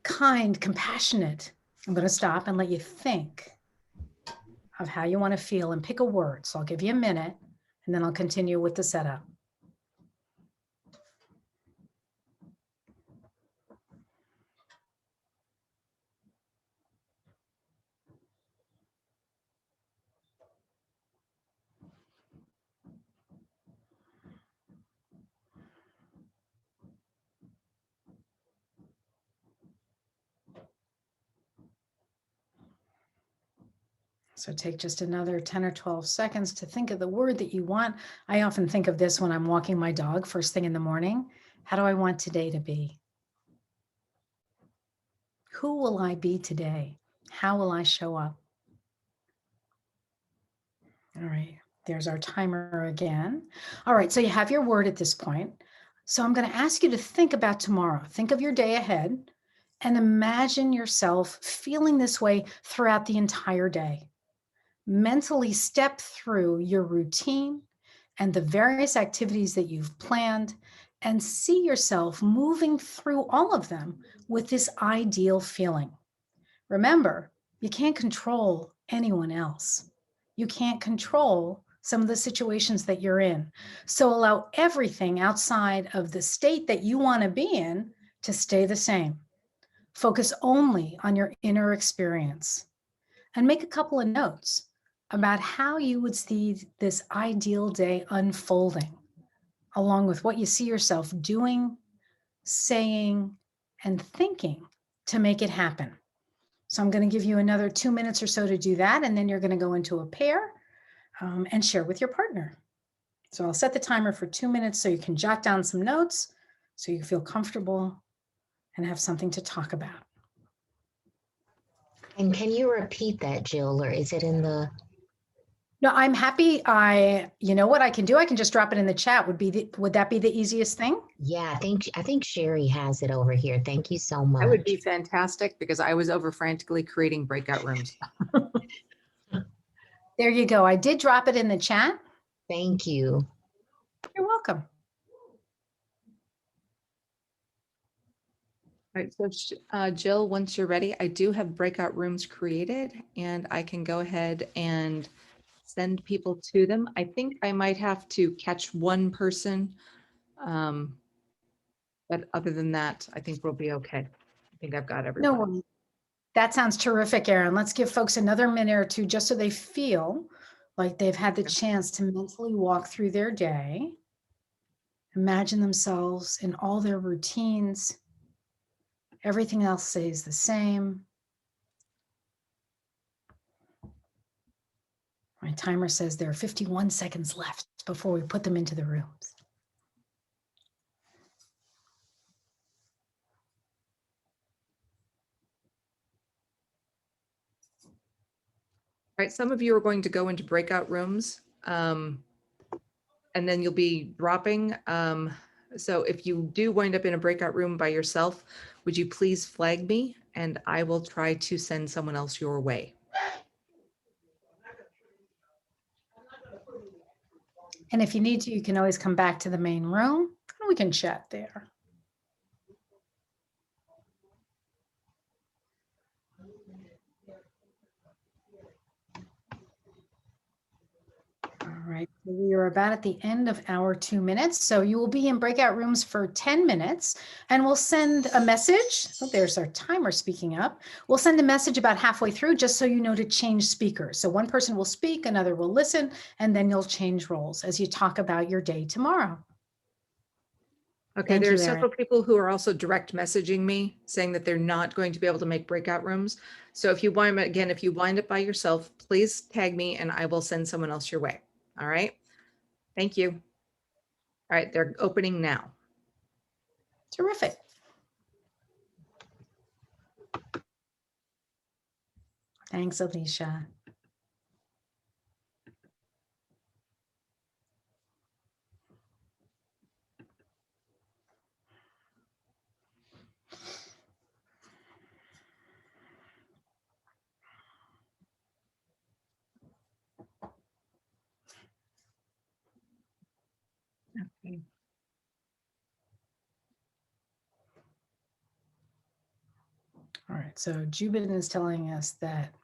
kind, compassionate. I'm going to stop and let you think of how you want to feel and pick a word. So I'll give you a minute and then I'll continue with the setup. So take just another 10 or 12 seconds to think of the word that you want. I often think of this when I'm walking my dog first thing in the morning. How do I want today to be? Who will I be today? How will I show up? All right, there's our timer again. All right, so you have your word at this point. So I'm going to ask you to think about tomorrow. Think of your day ahead and imagine yourself feeling this way throughout the entire day. Mentally step through your routine and the various activities that you've planned and see yourself moving through all of them with this ideal feeling. Remember, you can't control anyone else. You can't control some of the situations that you're in. So allow everything outside of the state that you want to be in to stay the same. Focus only on your inner experience and make a couple of notes about how you would see this ideal day unfolding, along with what you see yourself doing, saying, and thinking to make it happen. So I'm going to give you another 2 minutes or so to do that, and then you're going to go into a pair and share with your partner. So I'll set the timer for 2 minutes so you can jot down some notes so you feel comfortable and have something to talk about. And can you repeat that, Jill, or is it in the? No, I'm happy. You know what I can do? I can just drop it in the chat. Would that be the easiest thing? Yeah, I think Sherry has it over here. Thank you so much. That would be fantastic because I was over frantically creating breakout rooms. There you go. I did drop it in the chat. Thank you. You're welcome. All right, so Jill, once you're ready, I do have breakout rooms created and I can go ahead and send people to them. I think I might have to catch one person. But other than that, I think we'll be okay. I think I've got everyone. No worries. That sounds terrific, Erin. Let's give folks another minute or two just so they feel like they've had the chance to mentally walk through their day. Imagine themselves in all their routines. Everything else stays the same. My timer says there are 51 seconds left before we put them into the rooms. All right, some of you are going to go into breakout rooms and then you'll be dropping. So if you do wind up in a breakout room by yourself, would you please flag me and I will try to send someone else your way. And if you need to, you can always come back to the main room and we can chat there. All right, so we are about at the end of our 2 minutes. So you will be in breakout rooms for 10 minutes and we'll send a message. Oh, there's our timer speaking up. We'll send a message about halfway through just so you know to change speakers. So one person will speak, another will listen, and then you'll change roles as you talk about your day tomorrow. Okay, there are several people who are also direct messaging me saying that they're not going to be able to make breakout rooms. So if you wind up by yourself, please tag me and I will send someone else your way. All right. Thank you. All right, they're opening now. Terrific. Thanks, Alicia. Okay. All right, so Jubin is telling us that.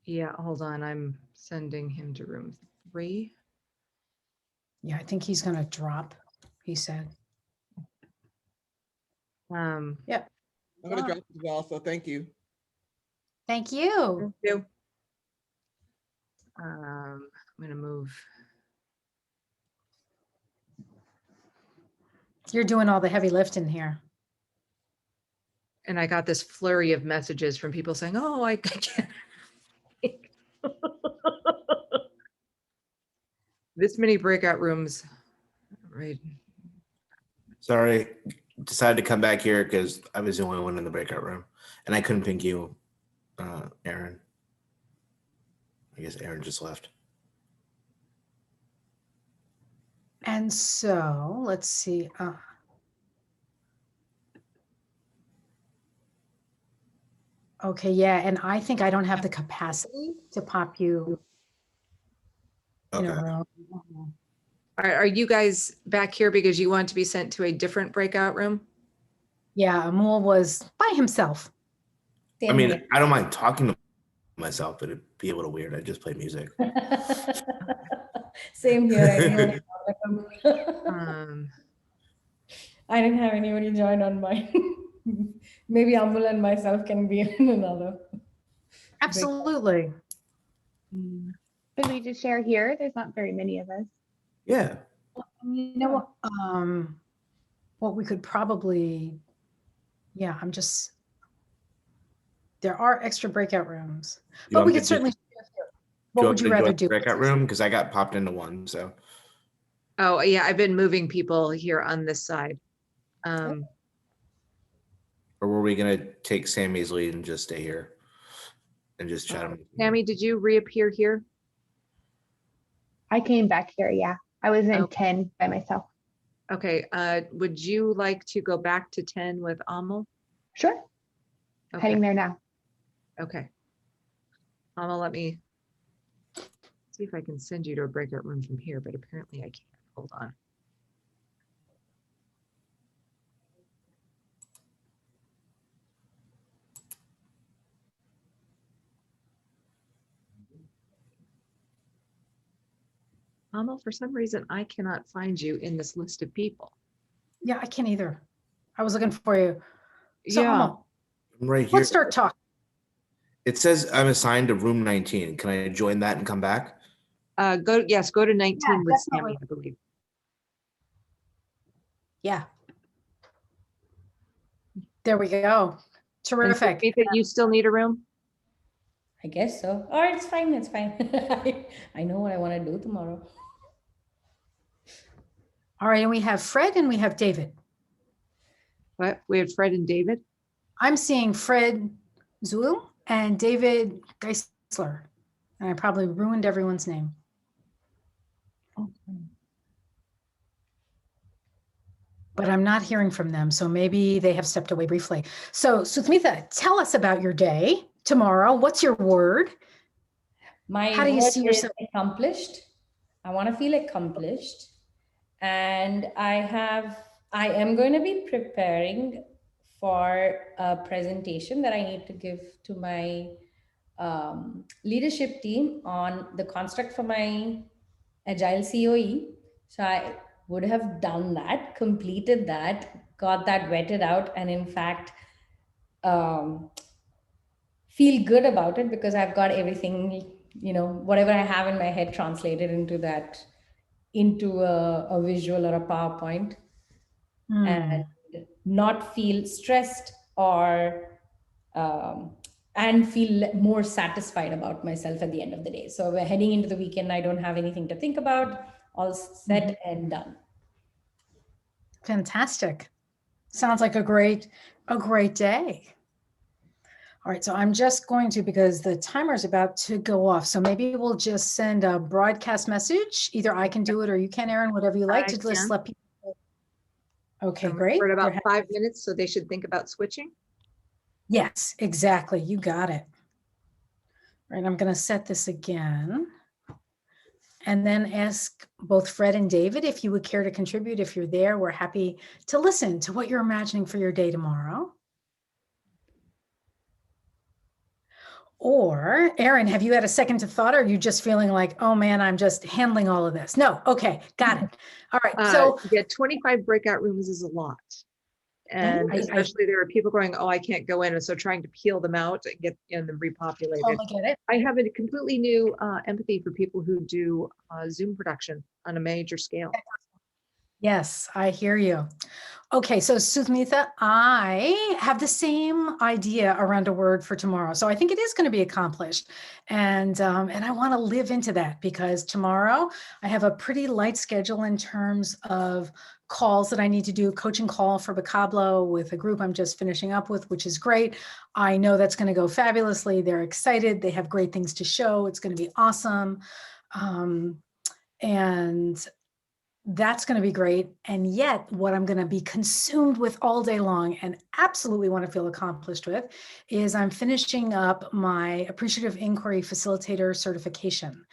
Yeah, hold on. I'm sending him to room 3. Yeah, I think he's going to drop, he said. Yeah. I'm going to drop as well, so thank you. Thank you. Thank you. I'm going to move. You're doing all the heavy lifting here. And I got this flurry of messages from people saying, oh, I can't. This many breakout rooms, right? Sorry, decided to come back here because I was the only one in the breakout room, and I couldn't ping you, Aaron. I guess Aaron just left. And so let's see. Okay, yeah, and I think I don't have the capacity to pop you in a room. Are you guys back here because you want to be sent to a different breakout room? Yeah, Amul was by himself. I mean, I don't mind talking to myself, but it'd be a little weird. I just play music. Same here. I didn't have anybody join on mine. Maybe Amul and myself can be in another. Absolutely. Could we just share here? There's not very many of us. Yeah. You know what we could probably, there are extra breakout rooms, but we could certainly. What would you rather do? Breakout room, because I got popped into one. So. Oh yeah, I've been moving people here on this side. Or were we gonna take Sammy's lead and just stay here and just chat? Sammy, did you reappear here? I came back here. Yeah, I was in 10 by myself. Okay. Would you like to go back to 10 with Amal? Sure. Okay. Heading there now. Okay. Amal, let me see if I can send you to a breakout room from here, but apparently I can't. Hold on. Amal, for some reason, I cannot find you in this list of people. Yeah, I can't either. I was looking for you. So yeah. Amal, I'm right here. let's start talking. It says I'm assigned to room 19. Can I join that and come back? Go to 19 with Sammy, I believe. Yeah. There we go. Terrific. You still need a room? I guess so. Or it's fine. It's fine. I know what I want to do tomorrow. All right, and we have Fred and we have David. What? We have Fred and David? I'm seeing Fred Zulu and David Geisler. And I probably ruined everyone's name. But I'm not hearing from them, so maybe they have stepped away briefly. So Suthmitha, tell us about your day tomorrow. What's your word? How do you see yourself? Accomplished. I want to feel accomplished. And I am going to be preparing for a presentation that I need to give to my leadership team on the construct for my Agile COE. So I would have done that, completed that, got that vetted out, and in fact, feel good about it because I've got everything, whatever I have in my head translated into a visual or a PowerPoint, and not feel stressed and feel more satisfied about myself at the end of the day. So we're heading into the weekend. I don't have anything to think about. All set and done. Fantastic. Sounds like a great day. All right, so I'm just going to, because the timer is about to go off, so maybe we'll just send a broadcast message. Either I can do it or you can, Erin, whatever you like, to just let people know. Okay, great. For about 5 minutes, so they should think about switching. Yes, exactly. You got it. All right, I'm going to set this again. And then ask both Fred and David if you would care to contribute. If you're there, we're happy to listen to what you're imagining for your day tomorrow. Or Erin, have you had a second to thought, or are you just feeling like, oh man, I'm just handling all of this? No, okay, got it. All right, so yeah, 25 breakout rooms is a lot. And especially there are people going, oh, I can't go in. And so trying to peel them out and get them repopulated. Totally get it. I have a completely new empathy for people who do Zoom production on a major scale. Yes, I hear you. Okay, so Suthmitha, I have the same idea around a word for tomorrow. So I think it is going to be accomplished. And I want to live into that because tomorrow I have a pretty light schedule in terms of calls that I need to do, coaching call for Vocablo with a group I'm just finishing up with, which is great. I know that's going to go fabulously. They're excited. They have great things to show. It's going to be awesome. And that's going to be great. And yet what I'm going to be consumed with all day long and absolutely want to feel accomplished with is I'm finishing up my Appreciative Inquiry Facilitator certification.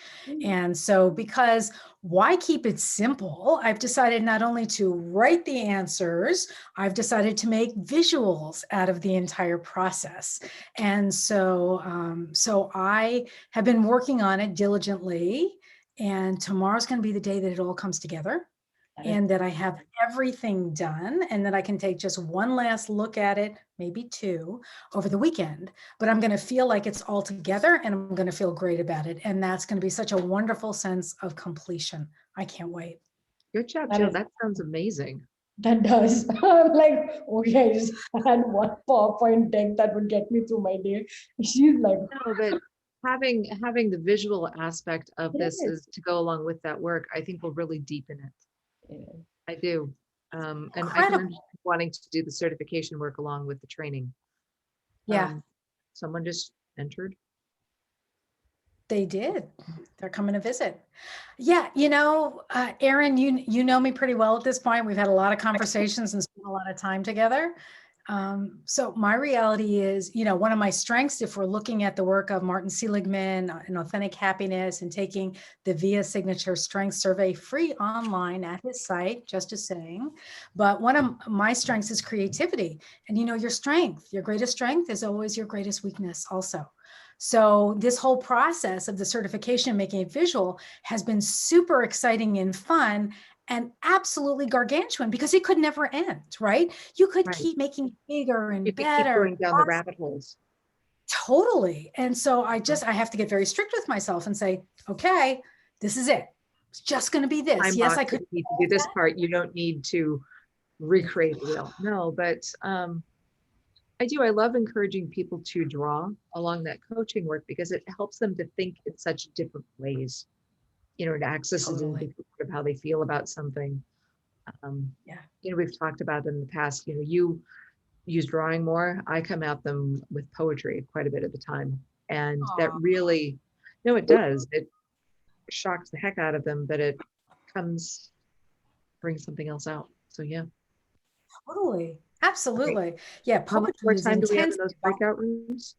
And so because why keep it simple? I've decided not only to write the answers, I've decided to make visuals out of the entire process. And so, so I have been working on it diligently, and tomorrow's going to be the day that it all comes together, and that I have everything done, and that I can take just one last look at it, maybe two, over the weekend. But I'm going to feel like it's all together, and I'm going to feel great about it. And that's going to be such a wonderful sense of completion. I can't wait. Good job, That Jill. is- That sounds amazing. That does. I'm like, okay, I just had one PowerPoint deck that would get me through my day. She's like, No, but having the visual aspect of this Yes. is to go along with that work, I think will really deepen it. yeah. I do. And I can Incredible. understand wanting to do the certification work along with the training. Yeah, Someone just entered. they did. They're coming to visit. Yeah, you know, Erin, you know me pretty well at this point. We've had a lot of conversations and spent a lot of time together. So my reality is, you know, one of my strengths, if we're looking at the work of Martin Seligman and Authentic Happiness and taking the VIA Signature Strength Survey free online at his site, just as saying, but one of my strengths is creativity. And you know, your strength, your greatest strength is always your greatest weakness also. So this whole process of the certification, making it visual, has been super exciting and fun, and absolutely gargantuan, because it could never end, right? You could Right. keep making it bigger and You could keep better. going down the rabbit holes. Totally. And so I have to get very strict with myself and say, okay, this is it. It's just going to be this. Time Yes, I box, could if you need to do this part. You don't need to recreate the wheel. No, but I do. I love encouraging people to draw along that coaching work, because it helps them to think in such different ways. You know, it accesses into sort of how they feel about something. Yeah. You know, we've talked about in the past, you know, you use drawing more. I come at them with poetry quite a bit at the time. And that really, no, it does. It shocks the heck out of them, but it brings something else out. So yeah. Totally. Absolutely. Yeah. How much Poetry more is time do we have in intense. those breakout rooms?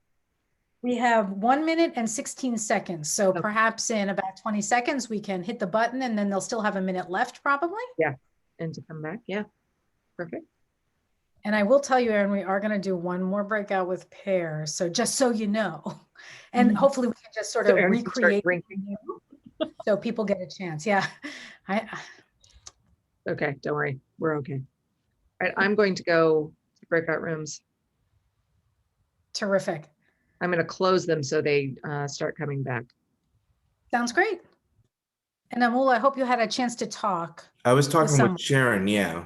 We have 1 minute and 16 seconds. So perhaps in about 20 seconds, we can hit the button, and then they'll still have a minute left probably. Yeah. And to come back. Yeah. Perfect. And I will tell you, Erin, we are going to do one more breakout with pairs. So just so you know, and hopefully we can just sort So of Erin can start recreate drinking. so people get a chance. Yeah. Okay. Don't worry. We're okay. All right. I'm going to go to breakout rooms. Terrific. I'm going to close them so they start coming back. Sounds great. And Amul, I hope you had a chance to talk. I was talking someone. with Sharon. Yeah,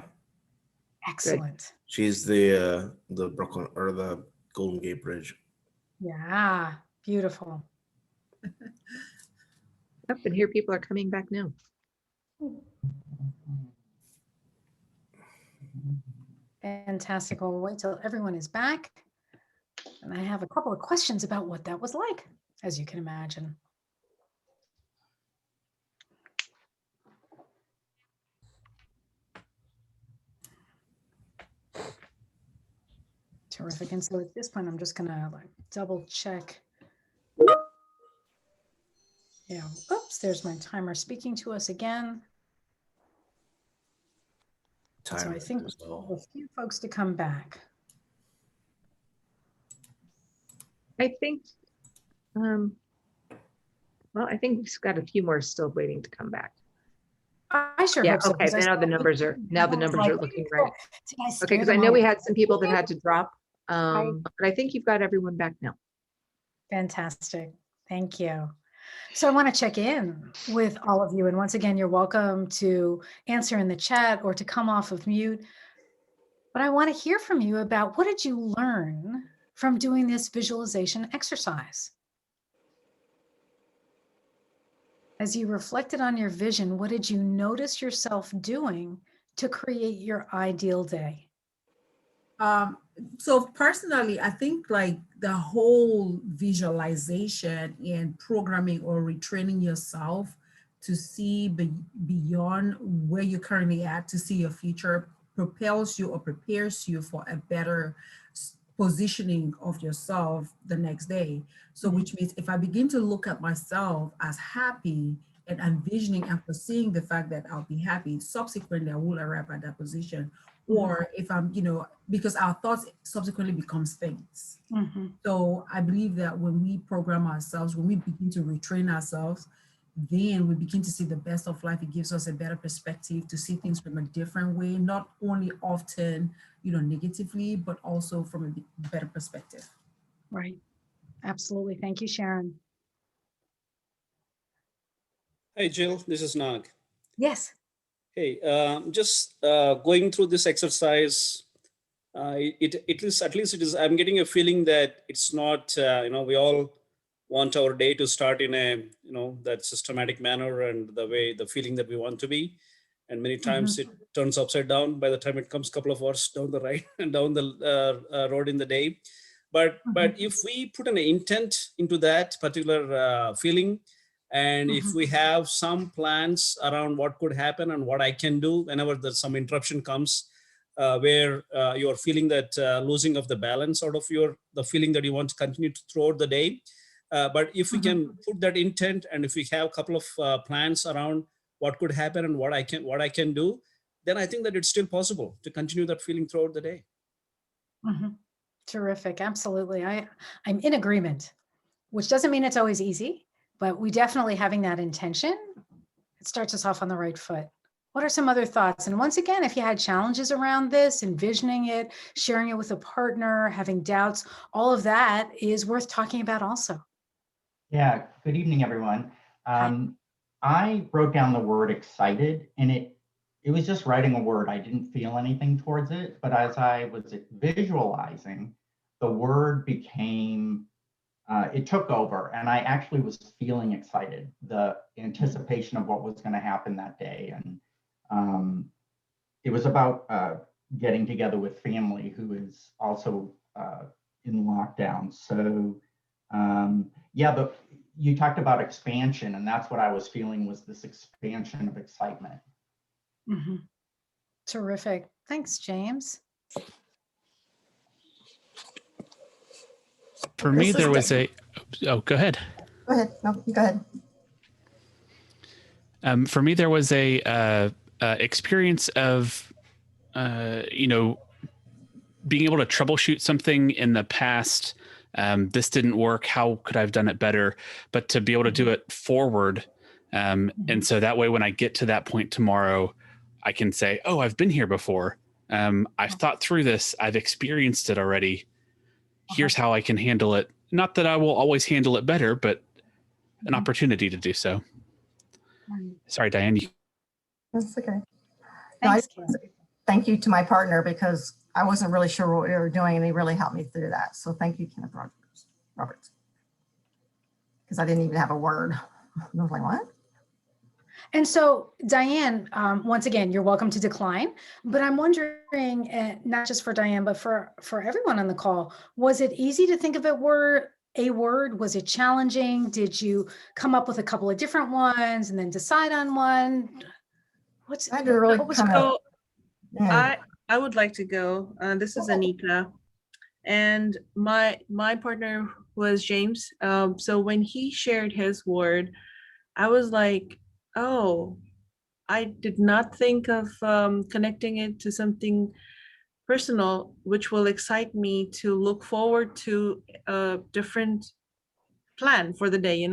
Excellent. she's the Brooklyn or the Golden Gate Bridge. Yeah, beautiful. Yep, and here people are coming back now. Fantastic. We'll wait till everyone is back. And I have a couple of questions about what that was like, as you can imagine. Terrific. And so at this point, I'm just gonna like double check. Yeah, oops, there's my timer speaking to us again. So I think we have a few folks to come back. I think, well, I think we've got a few more still waiting to come back. I sure Yeah, hope so. okay, because I now the saw- numbers are like, looking right. Did I Okay, scare because I them know all? we had some people that had to drop, but I think you've got everyone back now. Fantastic. Thank you. So I want to check in with all of you. And once again, you're welcome to answer in the chat or to come off of mute. But I want to hear from you about what did you learn from doing this visualization exercise? As you reflected on your vision, what did you notice yourself doing to create your ideal day? So personally, I think like the whole visualization and programming or retraining yourself to see beyond where you're currently at, to see your future, propels you or prepares you for a better positioning of yourself the next day. So which means if I begin to look at myself as happy and envisioning and foreseeing the fact that I'll be happy. Subsequently, I will arrive at that position. Or if I'm, because our thoughts subsequently becomes things. So I believe that when we program ourselves, when we begin to retrain ourselves, then we begin to see the best of life. It gives us a better perspective to see things from a different way, not only often, negatively, but also from a better perspective. Right. Absolutely. Thank you, Sharon. Hey, Jill, this is Nag. Yes. Hey, just going through this exercise, at least it is, I'm getting a feeling that it's not, we all want our day to start in a, that systematic manner and the feeling that we want to be. And many times it turns upside down by the time it comes a couple of hours down the right and down the road in the day. But if we put an intent into that particular feeling, and if we have some plans around what could happen and what I can do whenever there's some interruption comes, where you're feeling that losing of the balance out of the feeling that you want to continue throughout the day. But if we can put that intent, and if we have a couple of plans around what could happen and what I can do, then I think that it's still possible to continue that feeling throughout the day. Terrific. Absolutely. I'm in agreement, which doesn't mean it's always easy, but we definitely having that intention, it starts us off on the right foot. What are some other thoughts? And once again, if you had challenges around this, envisioning it, sharing it with a partner, having doubts, all of that is worth talking about also. Yeah, good evening, everyone. I wrote down the word excited, and it was just writing a word. I didn't feel anything towards it, but as I was visualizing, the word became, it took over, and I actually was feeling excited, the anticipation of what was going to happen that day. And it was about getting together with family who is also in lockdown. So yeah, but you talked about expansion, and that's what I was feeling, was this expansion of excitement. Terrific. Thanks, James. For me, there was a, oh, go ahead. Go ahead. No, go ahead. For me, there was a experience of, being able to troubleshoot something in the past. This didn't work. How could I have done it better? But to be able to do it forward. And so that way, when I get to that point tomorrow, I can say, oh, I've been here before. I've thought through this. I've experienced it already. Here's how I can handle it. Not that I will always handle it better, but an opportunity to do so. Sorry, Diane. That's okay. Thanks, thank you to my partner, because I wasn't really sure what we were doing, and he really helped me through that. So thank you, Kenneth Roberts. Because I didn't even have a word. I was like, what? And so, Diane, once again, you're welcome to decline, but I'm wondering, not just for Diane, but for everyone on the call, was it easy to think of a word? Was it challenging? Did you come up with a couple of different ones and then decide on one? I had to really I would like to go. This is Anita, and my partner was James. So when he shared his word, I was like, oh, I did not think of connecting it to something personal, which will excite me to look forward to a different plan for the day,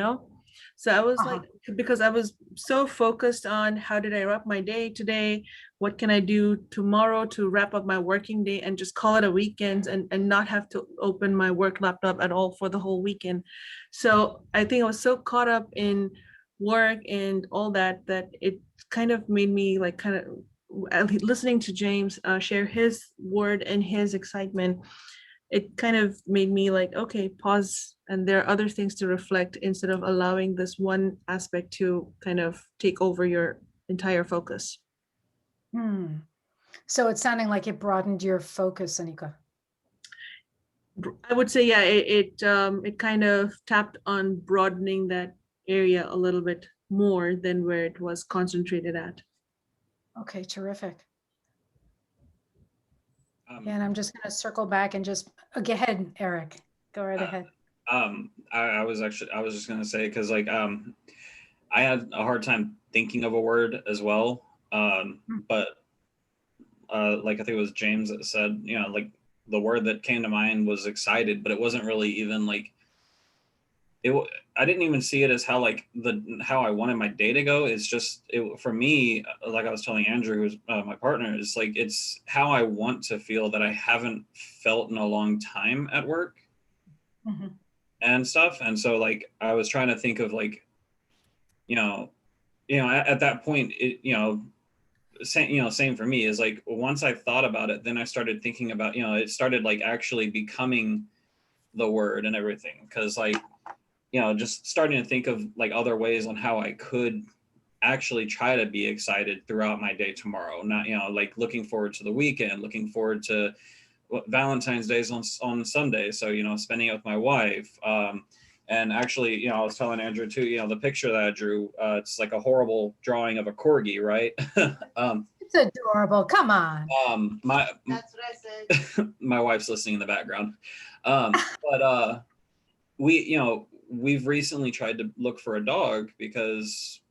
So I was like, because I was so focused on how did I wrap my day today? What can I do tomorrow to wrap up my working day and just call it a weekend and not have to open my work laptop at all for the whole weekend. So I think I was so caught up in work and all that it kind of made me like listening to James share his word and his excitement. It kind of made me like, okay, pause, and there are other things to reflect instead of allowing this one aspect to kind of take over your entire focus. So it's sounding like it broadened your focus, Anika. I would say, yeah, it kind of tapped on broadening that area a little bit more than where it was concentrated at. Okay, terrific. And I'm just going to circle back and just go ahead, Eric. Go right ahead. I was just going to say, because like I had a hard time thinking of a word as well. But like I think it was James that said, you know, like the word that came to mind was excited, but it wasn't really even like I didn't even see it as how I wanted my day to go. It's just for me, like I was telling Andrew, who's my partner, is like it's how I want to feel that I haven't felt in a long time at work and stuff. And so like I was trying to think of like, at that point, same for me is like once I thought about it, then I started thinking about, it started like actually becoming the word and everything, because like, just starting to think of like other ways on how I could actually try to be excited throughout my day tomorrow. Not, like looking forward to the weekend, looking forward to Valentine's Days on Sunday. So, spending it with my wife. And actually, I was telling Andrew too, the picture that I drew, it's like a horrible drawing of a corgi, right? It's adorable. Come on. That's what I said. My wife's listening in the background. But we've recently tried to look for a dog because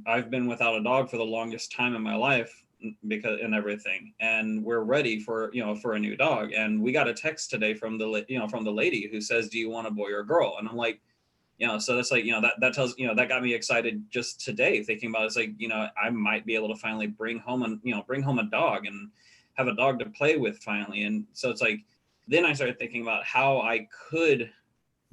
I've been without a dog for the longest time in my life and everything, and we're ready for a new dog. And we got a text today from the lady who says, do you want a boy or a girl? And I'm like, so that's like, that tells, that got me excited just today thinking about it. It's like, I might be able to finally bring home a dog and have a dog to play with finally. And so it's like, then I started thinking about how I could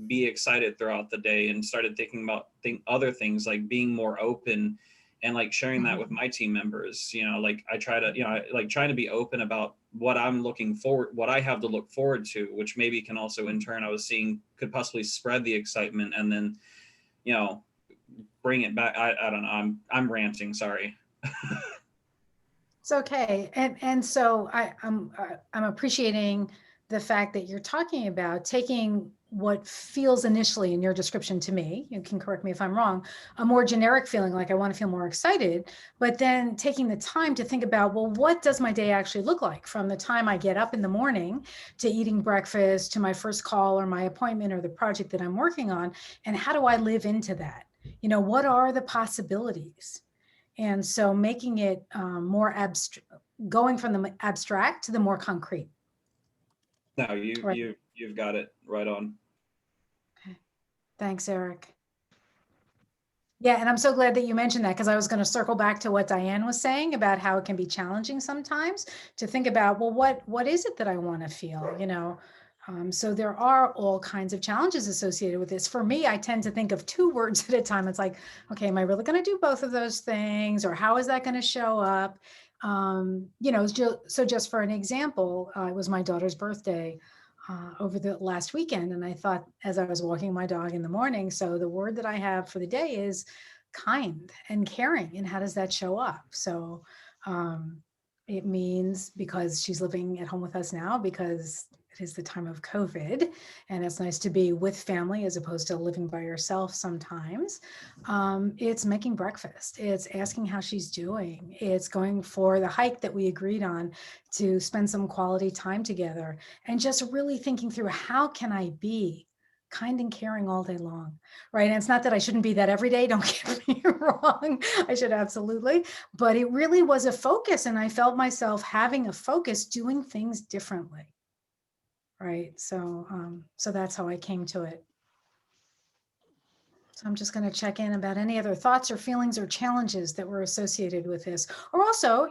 be excited throughout the day, and started thinking about other things like being more open and like sharing that with my team members. Like I try to, like trying to be open about what I'm looking forward, what I have to look forward to, which maybe can also in turn I was seeing could possibly spread the excitement and then, bring it back. I don't know. I'm ranting. Sorry. It's okay. And so I'm appreciating the fact that you're talking about taking what feels initially in your description to me, you can correct me if I'm wrong, a more generic feeling like I want to feel more excited, but then taking the time to think about, well, what does my day actually look like from the time I get up in the morning to eating breakfast to my first call or my appointment or the project that I'm working on, and how do I live into that? What are the possibilities? And so making it more abstract, going from the abstract to the more concrete. No, you've got it right on. Okay. Thanks, Eric. Yeah, and I'm so glad that you mentioned that, because I was going to circle back to what Diane was saying about how it can be challenging sometimes to think about, well, what is it that I want to feel, so there are all kinds of challenges associated with this. For me, I tend to think of 2 words at a time. It's like, okay, am I really going to do both of those things? Or how is that going to show up? So just for an example, it was my daughter's birthday over the last weekend. And I thought, as I was walking my dog in the morning, so the word that I have for the day is kind and caring. And how does that show up? So it means, because she's living at home with us now, because it is the time of COVID, and it's nice to be with family as opposed to living by yourself sometimes. It's making breakfast. It's asking how she's doing. It's going for the hike that we agreed on to spend some quality time together, and just really thinking through, how can I be kind and caring all day long, right? And it's not that I shouldn't be that every day, don't get me wrong, I should absolutely, but it really was a focus, and I felt myself having a focus, doing things differently. Right. So that's how I came to it. So I'm just going to check in about any other thoughts or feelings or challenges that were associated with this. Or also,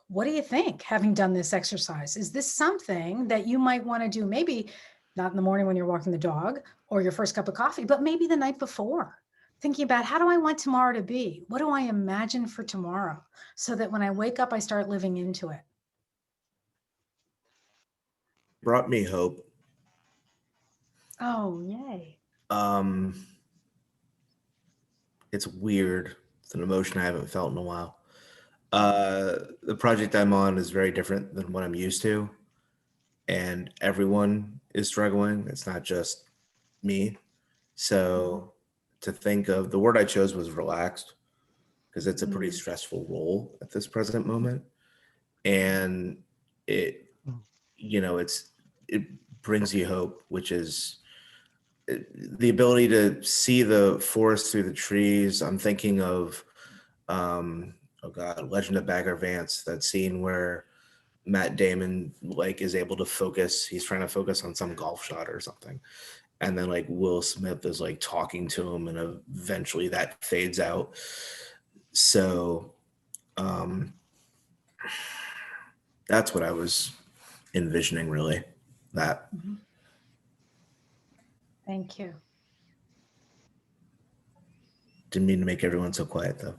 what do you think, having done this exercise? Is this something that you might want to do, maybe not in the morning when you're walking the dog or your first cup of coffee, but maybe the night before? Thinking about, how do I want tomorrow to be? What do I imagine for tomorrow? So that when I wake up, I start living into it. Brought me hope. Oh, yay. It's weird. It's an emotion I haven't felt in a while. The project I'm on is very different than what I'm used to, and everyone is struggling. It's not just me. So to think of, the word I chose was relaxed, because it's a pretty stressful role at this present moment. And it brings you hope, which is the ability to see the forest through the trees. I'm thinking of, oh God, Legend of Bagger Vance, that scene where Matt Damon like is able to focus. He's trying to focus on some golf shot or something. And then like Will Smith is like talking to him, and eventually that fades out. So that's what I was envisioning, really. That. Thank you. Didn't mean to make everyone so quiet though.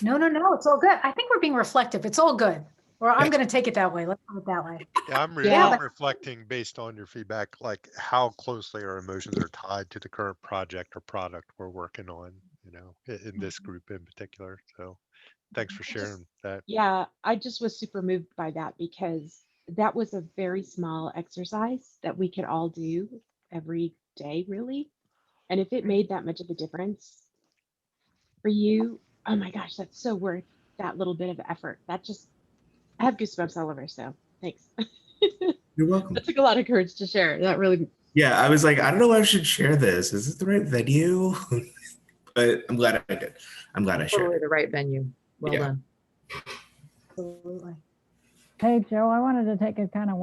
No, it's all good. I think we're being reflective. It's all good. Or I'm going to take it that way. Let's put it that way. Yeah, I'm reflecting based on your feedback, like how closely our emotions are tied to the current project or product we're working on, you know, in this group in particular. So thanks for sharing that. Yeah, I just was super moved by that because that was a very small exercise that we could all do every day, really. And if it made that much of a difference for you, oh my gosh, that's so worth that little bit of effort. That just, I have goosebumps all over. So thanks. You're welcome. That took a lot of courage to share. That really. Yeah, I was like, I don't know if I should share this. Is this the right venue? But I'm glad I did. I'm glad I shared. Totally the right venue. Well done. Absolutely. Hey, Joe, I wanted to take it kind of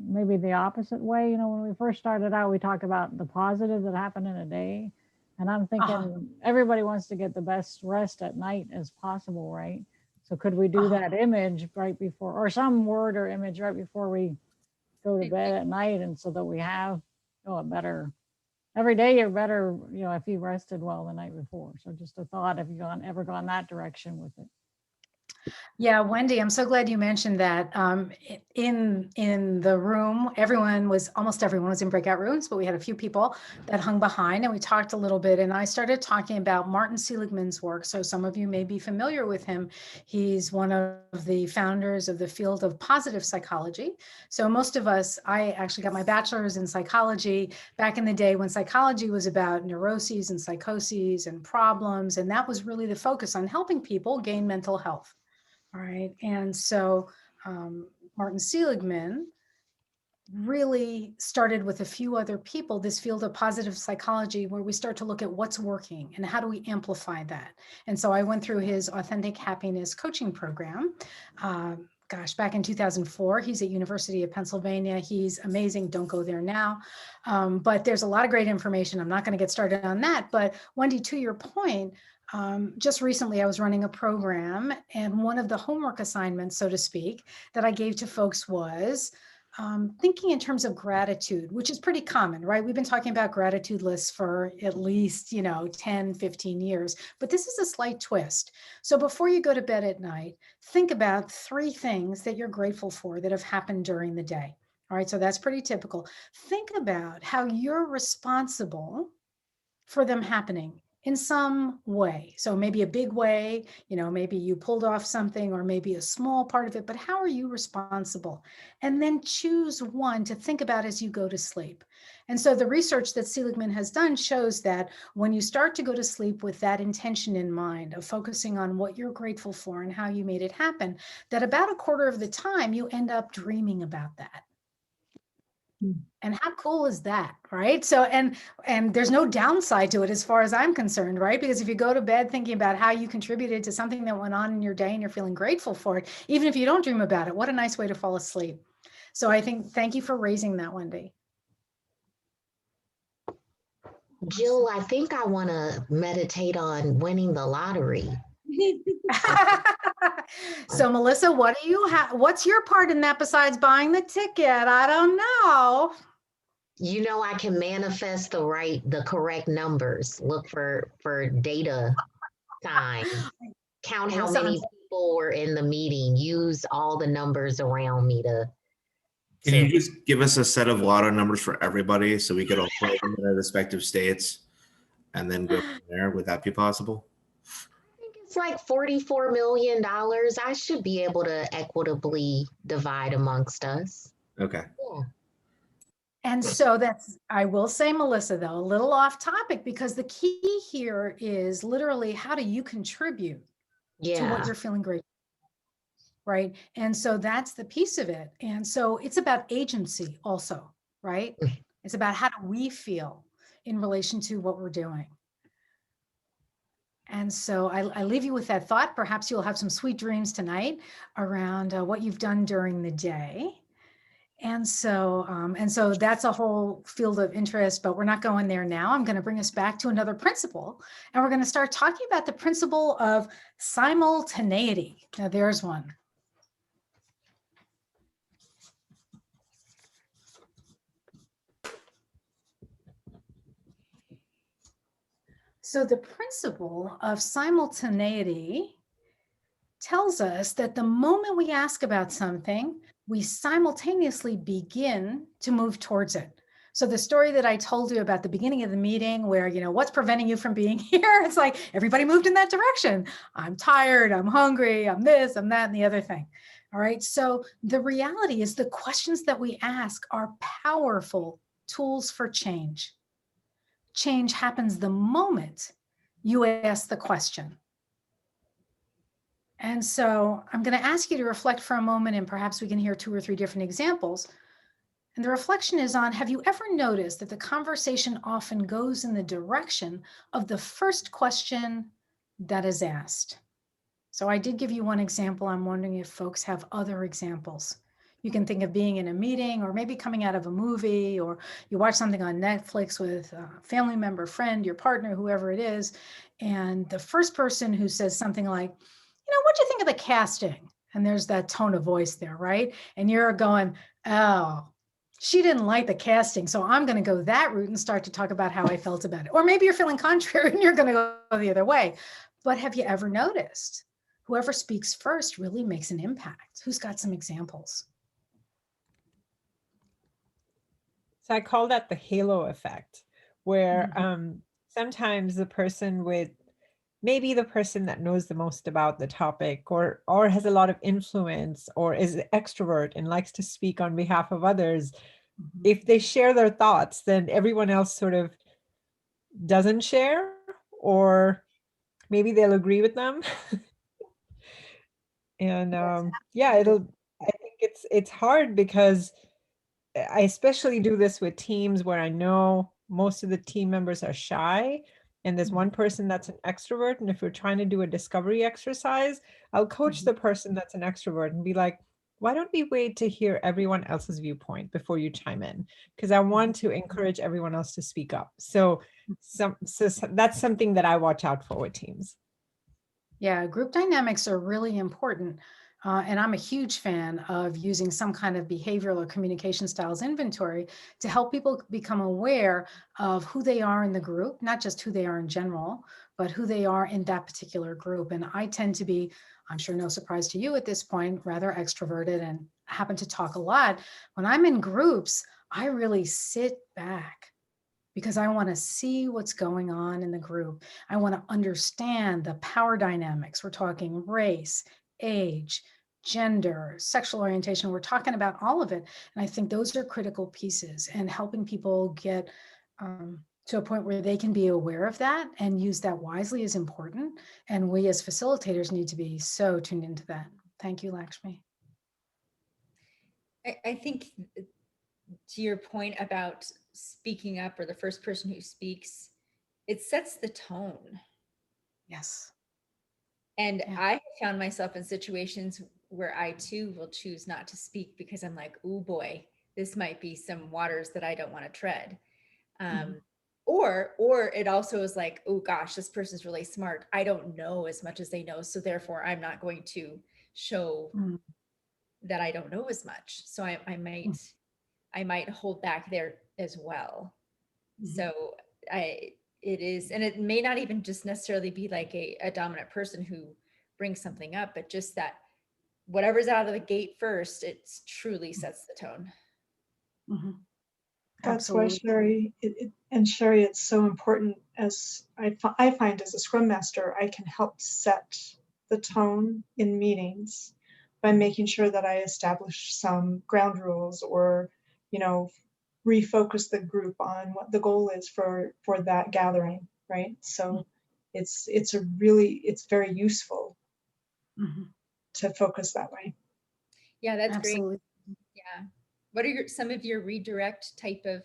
maybe the opposite way. You know, when we first started out, we talked about the positive that happened in a day. And I'm thinking everybody wants to get the best rest at night as possible, right? So could we do that image right before, or some word or image right before we go to bed at night, and so that we have a better, every day you're better, you know, if you rested well the night before. So just a thought, if you've ever gone that direction with it. Yeah, Wendy, I'm so glad you mentioned that. In the room, almost everyone was in breakout rooms, but we had a few people that hung behind, and we talked a little bit, and I started talking about Martin Seligman's work. So some of you may be familiar with him. He's one of the founders of the field of positive psychology. So most of us, I actually got my bachelor's in psychology back in the day when psychology was about neuroses and psychoses and problems, and that was really the focus on helping people gain mental health. All right. And so Martin Seligman really started with a few other people, this field of positive psychology, where we start to look at what's working and how do we amplify that. And so I went through his Authentic Happiness coaching program. Back in 2004, he's at University of Pennsylvania. He's amazing. Don't go there now. But there's a lot of great information. I'm not going to get started on that. But Wendy, to your point, just recently I was running a program, and one of the homework assignments, so to speak, that I gave to folks was thinking in terms of gratitude, which is pretty common, right? We've been talking about gratitude lists for at least, 10, 15 years, but this is a slight twist. So before you go to bed at night, think about 3 things that you're grateful for that have happened during the day. All right, so that's pretty typical. Think about how you're responsible for them happening in some way. So maybe a big way, maybe you pulled off something, or maybe a small part of it, but how are you responsible? And then choose one to think about as you go to sleep. And so the research that Seligman has done shows that when you start to go to sleep with that intention in mind of focusing on what you're grateful for and how you made it happen, that about a quarter of the time you end up dreaming about that. And how cool is that, right? So, and there's no downside to it as far as I'm concerned, right? Because if you go to bed thinking about how you contributed to something that went on in your day and you're feeling grateful for it, even if you don't dream about it, what a nice way to fall asleep. So I think, thank you for raising that, Wendy. Jill, I think I want to meditate on winning the lottery. So Melissa, what do you have? What's your part in that besides buying the ticket? I don't know. I can manifest the correct numbers. Look for data signs. Count how many people were in the meeting. Use all the numbers around me to. Can you just give us a set of lotto numbers for everybody so we could all play them in their respective states and then go from there? Would that be possible? It's like $44 million. I should be able to equitably divide amongst us. Okay. Yeah. And so I will say, Melissa, though, a little off topic, because the key here is literally how do you contribute to what you're feeling grateful for, right? And so that's the piece of it. And so it's about agency also, right? It's about how do we feel in relation to what we're doing. And so I leave you with that thought. Perhaps you'll have some sweet dreams tonight around what you've done during the day. And so that's a whole field of interest, but we're not going there now. I'm going to bring us back to another principle, and we're going to start talking about the principle of simultaneity. Now there's one. So the principle of simultaneity tells us that the moment we ask about something, we simultaneously begin to move towards it. So the story that I told you about the beginning of the meeting where, what's preventing you from being here? It's like everybody moved in that direction. I'm tired, I'm hungry, I'm this, I'm that, and the other thing. All right. So the reality is the questions that we ask are powerful tools for change. Change happens the moment you ask the question. And so I'm going to ask you to reflect for a moment, and perhaps we can hear 2 or 3 different examples. And the reflection is on, have you ever noticed that the conversation often goes in the direction of the first question that is asked? So I did give you one example. I'm wondering if folks have other examples. You can think of being in a meeting, or maybe coming out of a movie, or you watch something on Netflix with a family member, friend, your partner, whoever it is. And the first person who says something like, what'd you think of the casting? And there's that tone of voice there, right? And you're going, oh, she didn't like the casting, so I'm going to go that route and start to talk about how I felt about it. Or maybe you're feeling contrary and you're going to go the other way. But have you ever noticed whoever speaks first really makes an impact? Who's got some examples? So I call that the halo effect, where sometimes the person with maybe the person that knows the most about the topic, or has a lot of influence, or is an extrovert and likes to speak on behalf of others, if they share their thoughts, then everyone else sort of doesn't share, or maybe they'll agree with them. And I think it's hard, because I especially do this with teams where I know most of the team members are shy, and there's one person that's an extrovert. And if we're trying to do a discovery exercise, I'll coach the person that's an extrovert and be like, why don't we wait to hear everyone else's viewpoint before you chime in? Because I want to encourage everyone else to speak up. So that's something that I watch out for with teams. Yeah, group dynamics are really important. And I'm a huge fan of using some kind of behavioral or communication styles inventory to help people become aware of who they are in the group, not just who they are in general, but who they are in that particular group. And I tend to be, I'm sure no surprise to you at this point, rather extroverted and happen to talk a lot. When I'm in groups, I really sit back, because I want to see what's going on in the group. I want to understand the power dynamics. We're talking race, age, gender, sexual orientation. We're talking about all of it. And I think those are critical pieces, and helping people get to a point where they can be aware of that and use that wisely is important. And we as facilitators need to be so tuned into that. Thank you, Lakshmi. I think to your point about speaking up, or the first person who speaks, it sets the tone. Yes. And I found myself in situations where I too will choose not to speak, because I'm like, oh boy, this might be some waters that I don't want to tread. Or it also is like, oh gosh, this person's really smart. I don't know as much as they know, so therefore I'm not going to show that I don't know as much. So I might hold back there as well. So it is, and it may not even just necessarily be like a dominant person who brings something up, but just that whatever's out of the gate first, it truly sets the tone. That's why Sherry, Sherry, it's so important, as I find as a Scrum Master, I can help set the tone in meetings by making sure that I establish some ground rules, or, refocus the group on what the goal is for that gathering, right? So it's very useful to focus that way. Yeah, that's Absolutely. great. Yeah. What are some of your redirect type of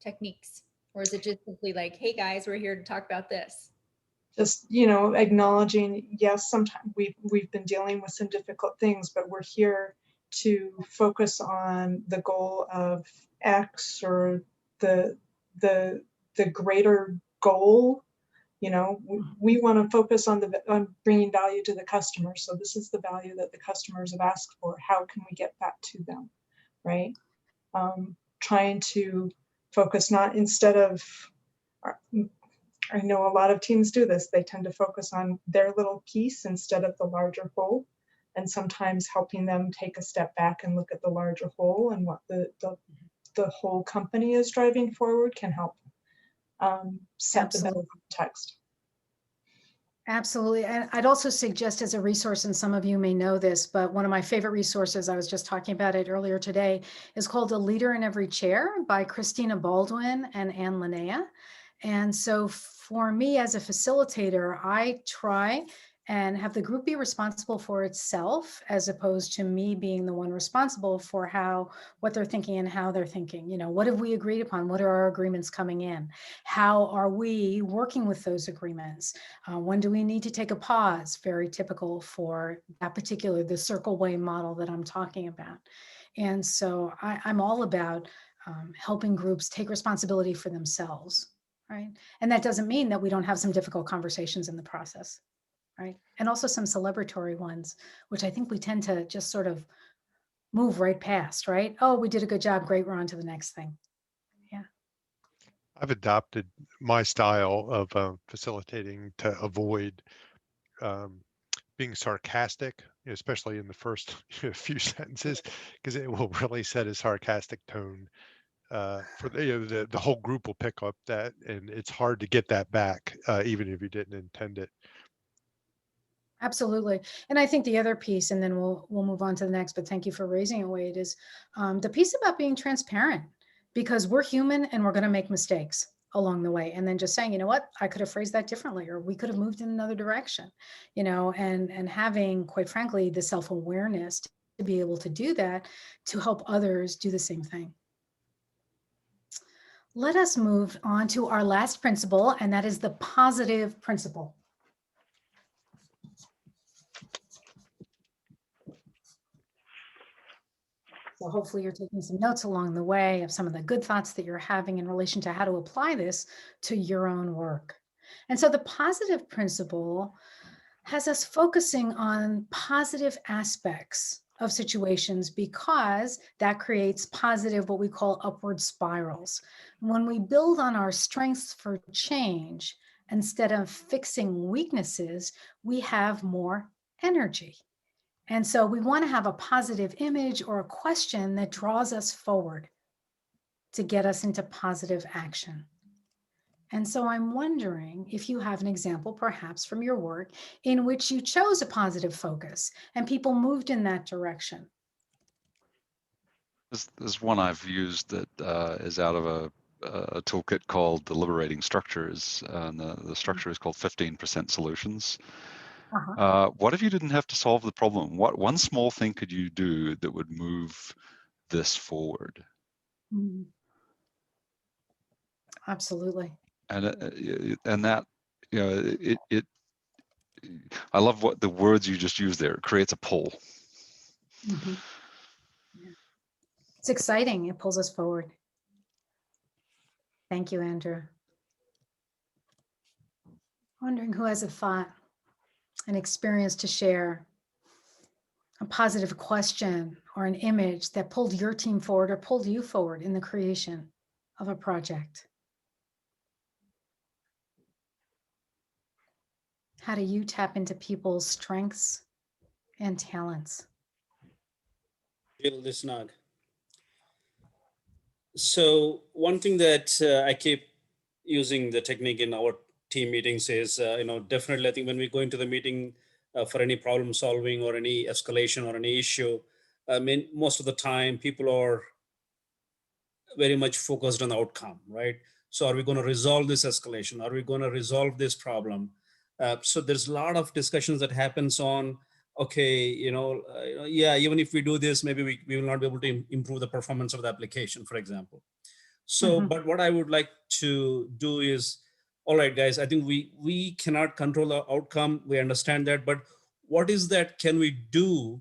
techniques? Or is it just simply like, hey guys, we're here to talk about this? Just, acknowledging, yes, sometimes we've been dealing with some difficult things, but we're here to focus on the goal of X or the greater goal. We want to focus on bringing value to the customer. So this is the value that the customers have asked for. How can we get that to them, right? Trying to focus not instead of, I know a lot of teams do this. They tend to focus on their little piece instead of the larger whole. And sometimes helping them take a step back and look at the larger whole and what the whole company is driving forward can help set the better context. Absolutely. And I'd also suggest as a resource, and some of you may know this, but one of my favorite resources, I was just talking about it earlier today, is called A Leader in Every Chair by Christina Baldwin and Ann Linnea. And so for me as a facilitator, I try and have the group be responsible for itself, as opposed to me being the one responsible for what they're thinking and how they're thinking. What have we agreed upon? What are our agreements coming in? How are we working with those agreements? When do we need to take a pause? Very typical for that particular, the circle way model that I'm talking about. And so I'm all about helping groups take responsibility for themselves, right? And that doesn't mean that we don't have some difficult conversations in the process. Right. And also some celebratory ones, which I think we tend to just sort of move right past, right? Oh, we did a good job. Great. We're on to the next thing. Yeah. I've adopted my style of facilitating to avoid being sarcastic, especially in the first few sentences, because it will really set a sarcastic tone. For the whole group will pick up that, and it's hard to get that back, even if you didn't intend it. Absolutely. And I think the other piece, and then we'll move on to the next, but thank you for raising it, Wade, is the piece about being transparent, because we're human and we're going to make mistakes along the way. And then just saying, you know what, I could have phrased that differently, or we could have moved in another direction, and having, quite frankly, the self-awareness to be able to do that, to help others do the same thing. Let us move on to our last principle, and that is the positive principle. So hopefully you're taking some notes along the way of some of the good thoughts that you're having in relation to how to apply this to your own work. And so the positive principle has us focusing on positive aspects of situations, because that creates positive, what we call upward spirals. When we build on our strengths for change, instead of fixing weaknesses, we have more energy. And so we want to have a positive image or a question that draws us forward to get us into positive action. And so I'm wondering if you have an example, perhaps from your work, in which you chose a positive focus and people moved in that direction. There's one I've used that is out of a toolkit called the Liberating Structures, and the structure is called 15% Solutions. What if you didn't have to solve the problem? What one small thing could you do that would move this forward? Absolutely. And that, I love what the words you just used there. It creates a pull. Mm-hmm. Yeah. It's exciting. It pulls us forward. Thank you, Andrew. Wondering who has a thought, an experience to share, a positive question or an image that pulled your team forward or pulled you forward in the creation of a project. How do you tap into people's strengths and talents? So one thing that I keep using the technique in our team meetings is, definitely I think when we go into the meeting for any problem solving or any escalation or any issue, I mean, most of the time people are very much focused on the outcome, right? So are we going to resolve this escalation? Are we going to resolve this problem? So there's a lot of discussions that happens on okay, yeah, even if we do this, maybe we will not be able to improve the performance of the application, for example. So, but what I would like to do is, all right, guys, I think we cannot control the outcome. We understand that, but what is that can we do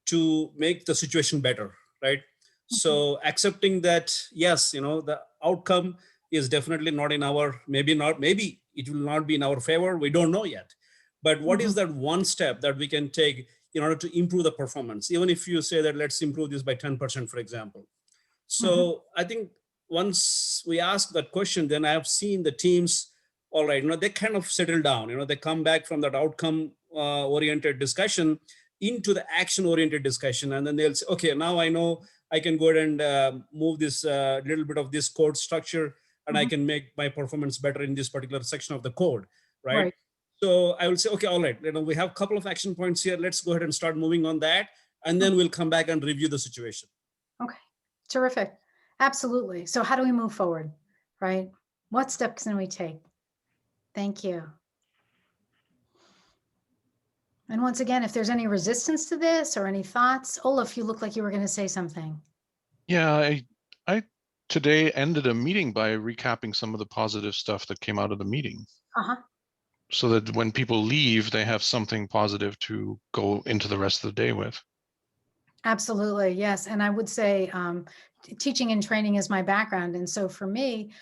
to make the situation better, right? So accepting that, yes, the outcome is definitely not in our, maybe it will not be in our favor. We don't know yet. But what is that one step that we can take in order to improve the performance? Even if you say that let's improve this by 10%, for example. So I think once we ask that question, then I have seen the teams, all right, they kind of settle down, they come back from that outcome oriented discussion into the action oriented discussion. And then they'll say, okay, now I know I can go ahead and move this little bit of this code structure, and I can make my performance better in this particular section of the code, right? So I will say, okay, all right, we have a couple of action points here. Let's go ahead and start moving on that. And then we'll come back and review the situation. Okay, terrific. Absolutely. So how do we move forward, right? What steps can we take? Thank you. And once again, if there's any resistance to this or any thoughts, Olaf, you look like you were going to say something. Yeah, I today ended a meeting by recapping some of the positive stuff that came out of the meeting. So that when people leave, they have something positive to go into the rest of the day with. Absolutely, yes. And I would say teaching and training is my background. And so for me,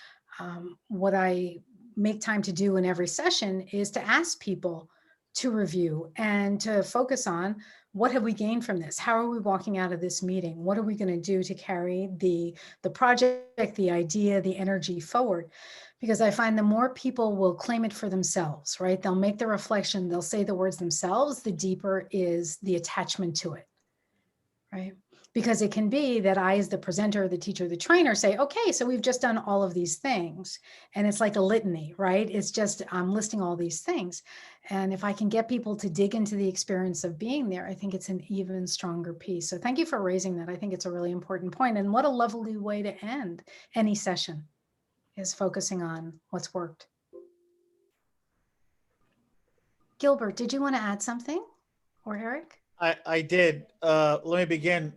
what I make time to do in every session is to ask people to review and to focus on what have we gained from this? How are we walking out of this meeting? What are we going to do to carry the project, the idea, the energy forward? Because I find the more people will claim it for themselves, right? They'll make the reflection, they'll say the words themselves, the deeper is the attachment to it, right? Because it can be that I, as the presenter, the teacher, the trainer, say, okay, so we've just done all of these things. And it's like a litany, right? It's just, I'm listing all these things. And if I can get people to dig into the experience of being there, I think it's an even stronger piece. So thank you for raising that. I think it's a really important point. And what a lovely way to end any session, is focusing on what's worked. Gilbert, did you want to add something? Or Eric? I did. Let me begin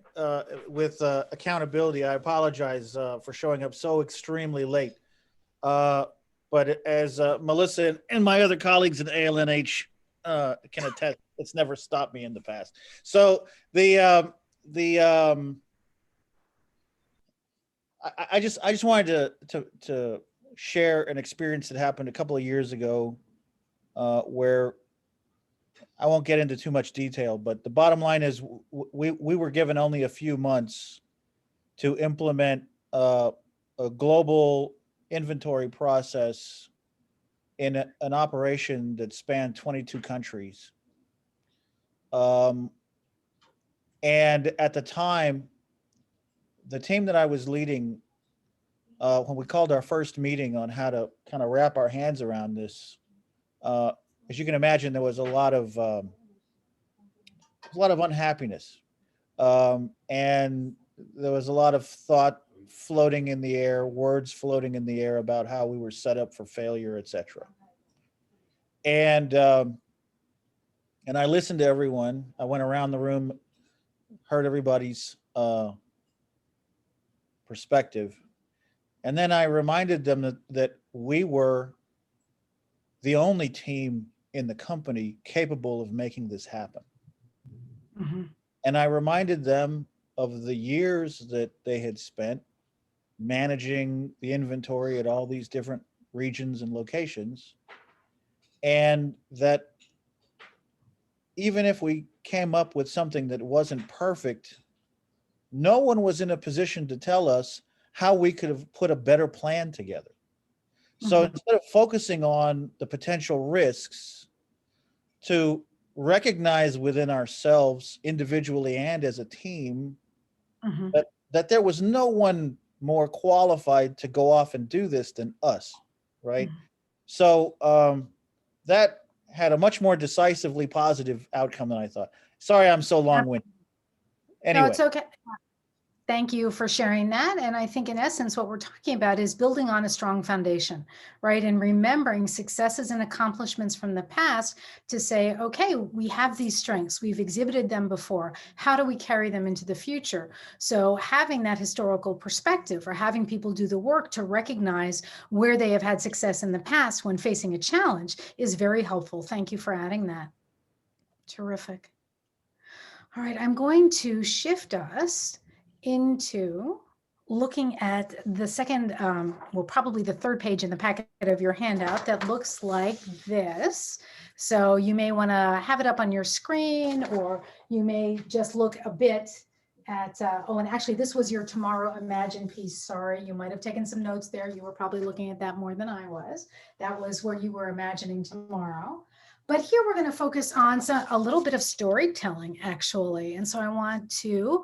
with accountability. I apologize for showing up so extremely late. But as Melissa and my other colleagues in ALNH can attest, it's never stopped me in the past. So I just wanted to share an experience that happened a couple of years ago where I won't get into too much detail, but the bottom line is we were given only a few months to implement a global inventory process in an operation that spanned 22 countries. And at the time, the team that I was leading, when we called our first meeting on how to kind of wrap our hands around this, as you can imagine, there was a lot of unhappiness, and there was a lot of thought floating in the air, words floating in the air about how we were set up for failure, etc. And I listened to everyone. I went around the room, heard everybody's perspective, and then I reminded them that we were the only team in the company capable of making this happen. And I reminded them of the years that they had spent managing the inventory at all these different regions and locations, and that even if we came up with something that wasn't perfect, no one was in a position to tell us how we could have put a better plan together. So instead of focusing on the potential risks, to recognize within ourselves individually and as a team that there was no one more qualified to go off and do this than us, right? So that had a much more decisively positive outcome than I thought. Sorry, I'm so long-winded. Anyway. No, it's okay. Thank you for sharing that. And I think in essence, what we're talking about is building on a strong foundation, right? And remembering successes and accomplishments from the past to say, okay, we have these strengths, we've exhibited them before. How do we carry them into the future? So having that historical perspective, or having people do the work to recognize where they have had success in the past when facing a challenge, is very helpful. Thank you for adding that. Terrific. All right, I'm going to shift us into looking at the second, well, probably the third page in the packet of your handout that looks like this. So you may want to have it up on your screen, or you may just look a bit at, oh, and actually this was your Tomorrow Imagine piece. Sorry, you might have taken some notes there. You were probably looking at that more than I was. That was where you were imagining tomorrow. But here we're going to focus on a little bit of storytelling, actually. And so I want to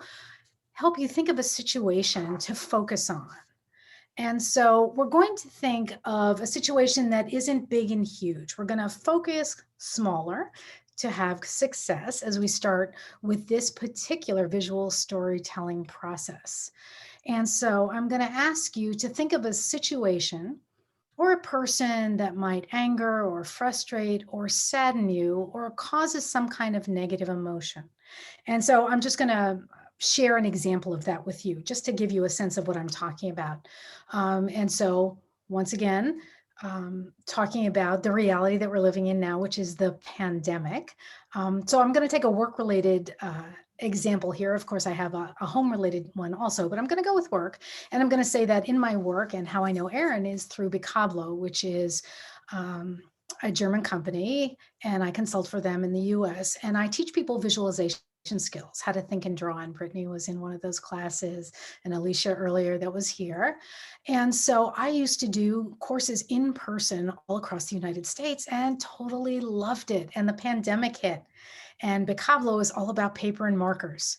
help you think of a situation to focus on. And so we're going to think of a situation that isn't big and huge. We're going to focus smaller to have success as we start with this particular visual storytelling process. And so I'm going to ask you to think of a situation or a person that might anger or frustrate or sadden you or causes some kind of negative emotion. And so I'm just going to share an example of that with you, just to give you a sense of what I'm talking about. And so once again, talking about the reality that we're living in now, which is the pandemic. So I'm going to take a work-related example here. Of course, I have a home-related one also, but I'm going to go with work. And I'm going to say that in my work, and how I know Erin is through Bicablo, which is a German company, and I consult for them in the US. And I teach people visualization skills, how to think and draw. And Brittany was in one of those classes, and Alicia earlier that was here. And so I used to do courses in person all across the United States and totally loved it. And the pandemic hit. And Bicablo is all about paper and markers.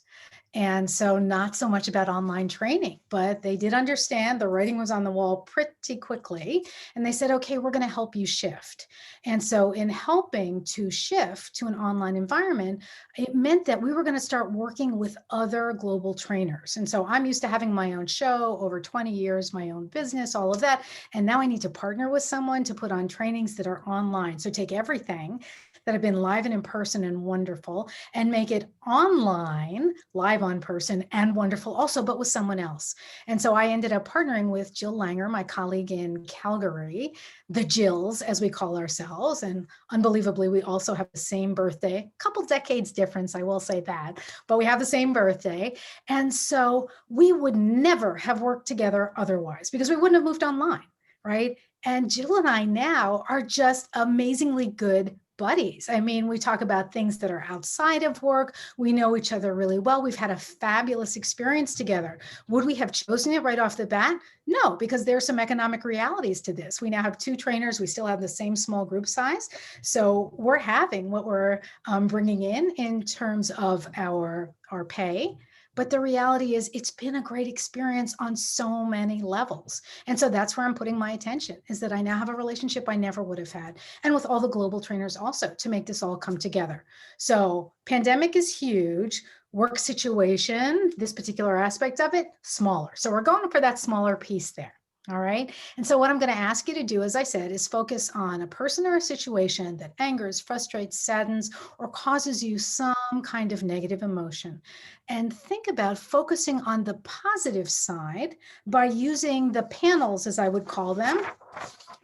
And so not so much about online training, but they did understand the writing was on the wall pretty quickly. And they said, okay, we're going to help you shift. And so in helping to shift to an online environment, it meant that we were going to start working with other global trainers. And so I'm used to having my own show over 20 years, my own business, all of that. And now I need to partner with someone to put on trainings that are online. So take everything that have been live and in person and wonderful, and make it online, live on person and wonderful also, but with someone else. And so I ended up partnering with Jill Langer, my colleague in Calgary, the Jills, as we call ourselves. And unbelievably, we also have the same birthday, a couple decades difference, I will say that, but we have the same birthday. And so we would never have worked together otherwise, because we wouldn't have moved online, right? And Jill and I now are just amazingly good buddies. I mean, we talk about things that are outside of work. We know each other really well. We've had a fabulous experience together. Would we have chosen it right off the bat? No, because there's some economic realities to this. We now have 2 trainers. We still have the same small group size. So we're having what we're bringing in terms of our pay. But the reality is it's been a great experience on so many levels. And so that's where I'm putting my attention, is that I now have a relationship I never would have had. And with all the global trainers also, to make this all come together. So pandemic is huge. Work situation, this particular aspect of it, smaller. So we're going for that smaller piece there. All right. And so what I'm going to ask you to do, as I said, is focus on a person or a situation that angers, frustrates, saddens, or causes you some kind of negative emotion. And think about focusing on the positive side by using the panels, as I would call them,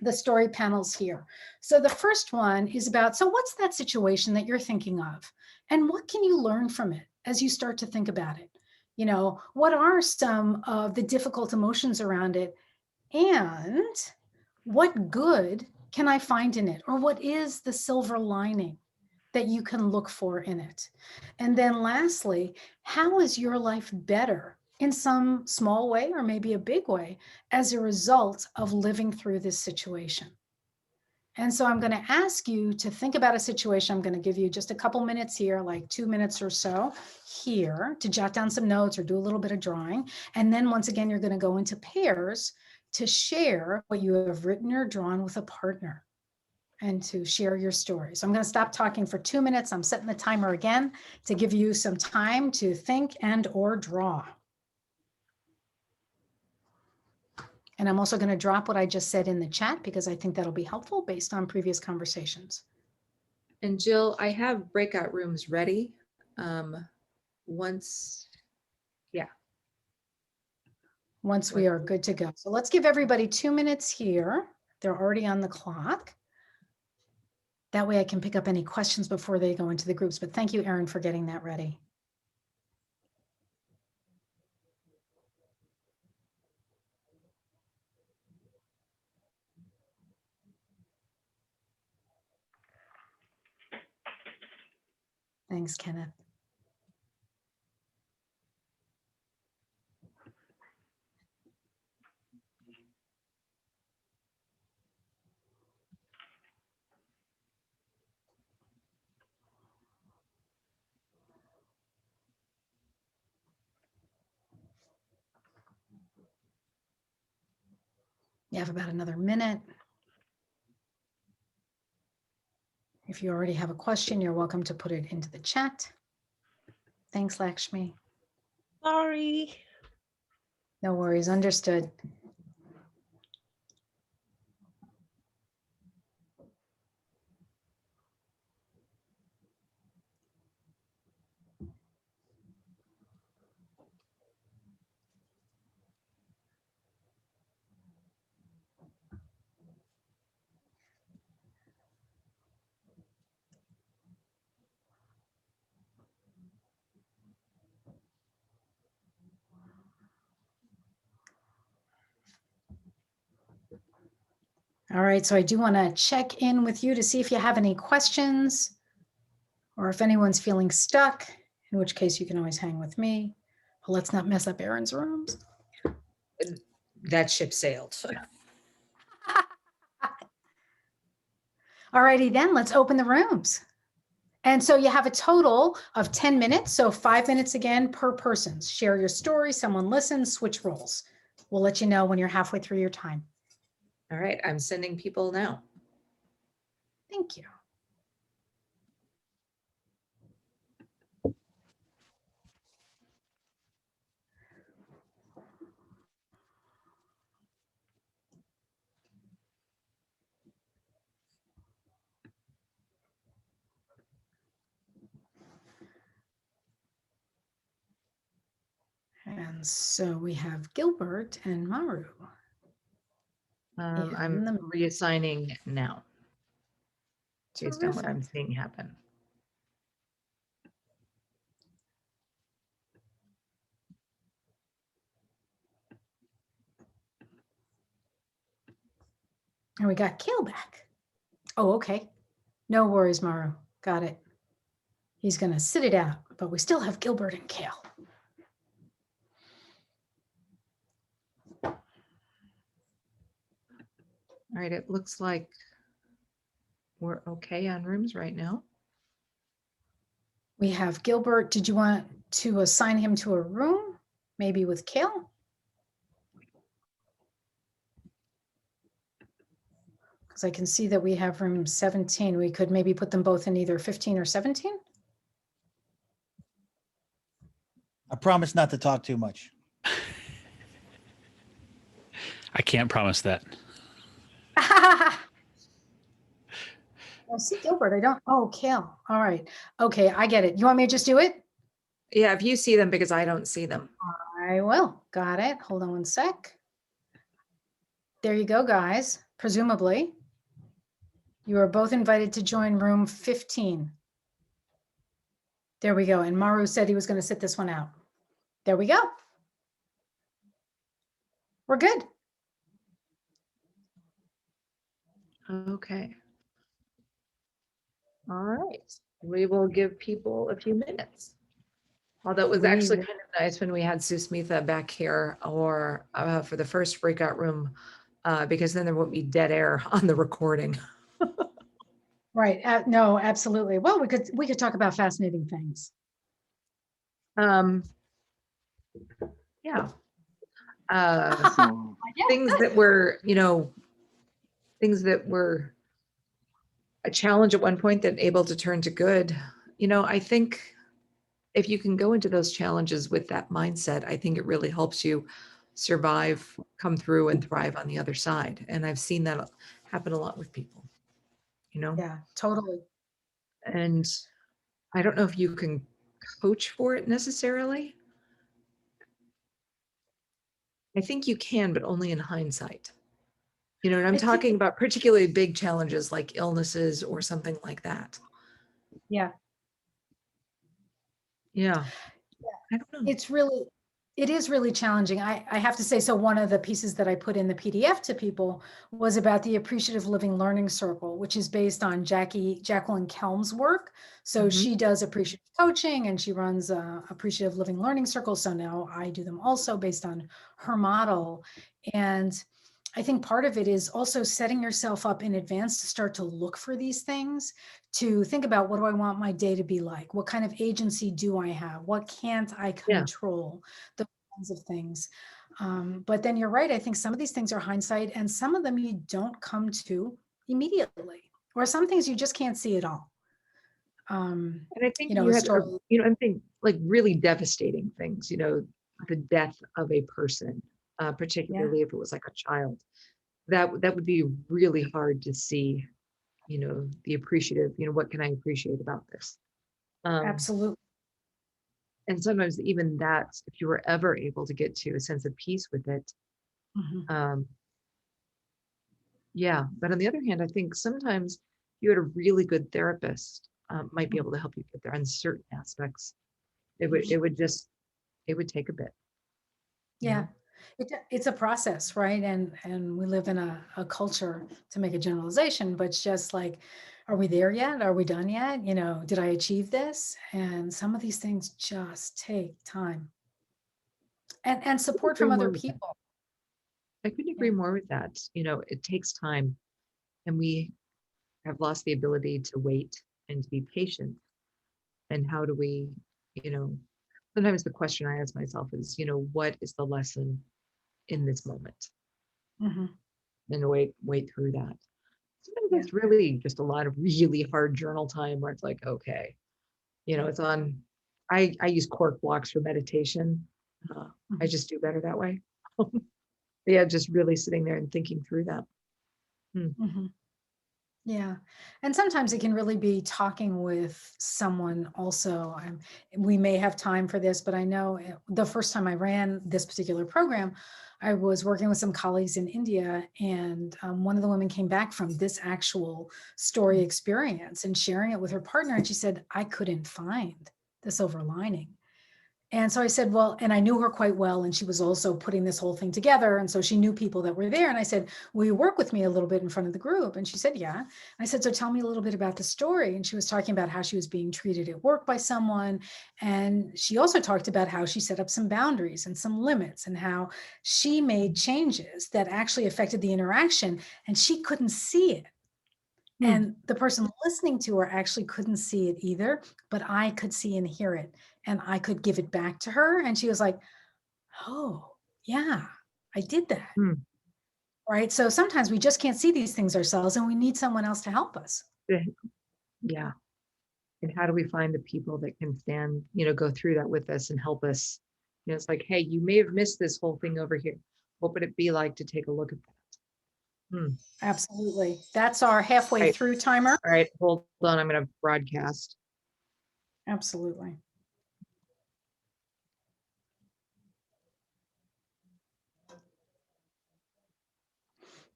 the story panels here. So the first one is about, so what's that situation that you're thinking of? And what can you learn from it as you start to think about it? You know, what are some of the difficult emotions around it? And what good can I find in it? Or what is the silver lining that you can look for in it? And then lastly, how is your life better in some small way or maybe a big way as a result of living through this situation? And so I'm going to ask you to think about a situation. I'm going to give you just a couple minutes here, like 2 minutes or so here, to jot down some notes or do a little bit of drawing. And then once again, you're going to go into pairs to share what you have written or drawn with a partner and to share your story. So I'm going to stop talking for 2 minutes. I'm setting the timer again to give you some time to think and or draw. And I'm also going to drop what I just said in the chat because I think that'll be helpful based on previous conversations. And Jill, I have breakout rooms ready. Once we are good to go. So let's give everybody 2 minutes here. They're already on the clock. That way I can pick up any questions before they go into the groups. But thank you, Erin, for getting that ready. Thanks, Kenneth. You have about another minute. If you already have a question, you're welcome to put it into the chat. Thanks, Lakshmi. Sorry. No worries, understood. All right, so I do want to check in with you to see if you have any questions or if anyone's feeling stuck, in which case you can always hang with me. But let's not mess up Erin's rooms. That ship sailed. All righty then, let's open the rooms. And so you have a total of 10 minutes, so 5 minutes again per person. Share your story, someone listens, switch roles. We'll let you know when you're halfway through your time. All right, I'm sending people now. Thank you. And so we have Gilbert and Maru. I'm reassigning now based on what I'm seeing happen. And we got Kale back. Oh, okay. No worries, Maru. Got it. He's going to sit it out, but we still have Gilbert and Kale. All right, it looks like we're okay on rooms right now. We have Gilbert. Did you want to assign him to a room, maybe with Kale? Because I can see that we have room 17. We could maybe put them both in either 15 or 17. I promise not to talk too much. I can't promise that. I see Gilbert. I don't. Oh, Kale. All right. Okay, I get it. You want me to just do it? Yeah, if you see them, because I don't see them. I will. Got it. Hold on one sec. There you go, guys. Presumably, you are both invited to join room 15. There we go. And Maru said he was going to sit this one out. There we go. We're good. Okay. All right. We will give people a few minutes. Although it was actually kind of nice when we had Susmitha back here or for the first breakout room, because then there won't be dead air on the recording. Right. No, absolutely. Well, we could talk about fascinating things. Yeah. Things that were, things that were a challenge at one point that able to turn to good. I think if you can go into those challenges with that mindset, I think it really helps you survive, come through and thrive on the other side. And I've seen that happen a lot with people, you know? Yeah, totally. And I don't know if you can coach for it necessarily. I think you can, but only in hindsight. You know, and I'm talking about particularly big challenges like illnesses or something like that. Yeah. Yeah. I don't know. It is really challenging. I have to say, so one of the pieces that I put in the PDF to people was about the Appreciative Living Learning Circle, which is based on Jacqueline Kelm's work. So she does appreciative coaching and she runs Appreciative Living Learning Circle. So now I do them also based on her model. And I think part of it is also setting yourself up in advance to start to look for these things, to think about, what do I want my day to be like? What kind of agency do I have? What can't I control? Those kinds of things. But then you're right. I think some of these things are hindsight and some of them you don't come to immediately, or some things you just can't see at all. And I think you had, I think like really devastating things, you know, the death of a person, particularly if it was like a child, that would be really hard to see, you know, the appreciative, you know, what can I appreciate about this? Absolutely. And sometimes even that, if you were ever able to get to a sense of peace with it, yeah. But on the other hand, I think sometimes you had a really good therapist might be able to help you get there on certain aspects. It would take a bit. Yeah. It's a process, right? And we live in a culture, to make a generalization, but it's just like, are we there yet? Are we done yet? You know, did I achieve this? And some of these things just take time. And support from other people. I couldn't agree more with that. You know, it takes time, and we have lost the ability to wait and to be patient. And how do we, you know, sometimes the question I ask myself is, you know, what is the lesson in this moment? And wait through that. Sometimes it's really just a lot of really hard journal time where it's like, okay, you know, it's on, I use cork blocks for meditation. I just do better that way. Yeah, just really sitting there and thinking through that. Yeah. And sometimes it can really be talking with someone also. We may have time for this, but I know the first time I ran this particular program, I was working with some colleagues in India, and one of the women came back from this actual story experience and sharing it with her partner. And she said, I couldn't find the silver lining. And so I said, well, and I knew her quite well, and she was also putting this whole thing together. And so she knew people that were there. And I said, will you work with me a little bit in front of the group? And she said, yeah. And I said, so tell me a little bit about the story. And she was talking about how she was being treated at work by someone. And she also talked about how she set up some boundaries and some limits, and how she made changes that actually affected the interaction, and she couldn't see it. And the person listening to her actually couldn't see it either, but I could see and hear it, and I could give it back to her. And she was like, oh, yeah, I did that. Right. So sometimes we just can't see these things ourselves, and we need someone else to help us. Yeah. And how do we find the people that can stand, you know, go through that with us and help us? You know, it's like, hey, you may have missed this whole thing over here. What would it be like to take a look at that? Absolutely. That's our halfway through timer. All right, hold on. I'm going to broadcast. Absolutely.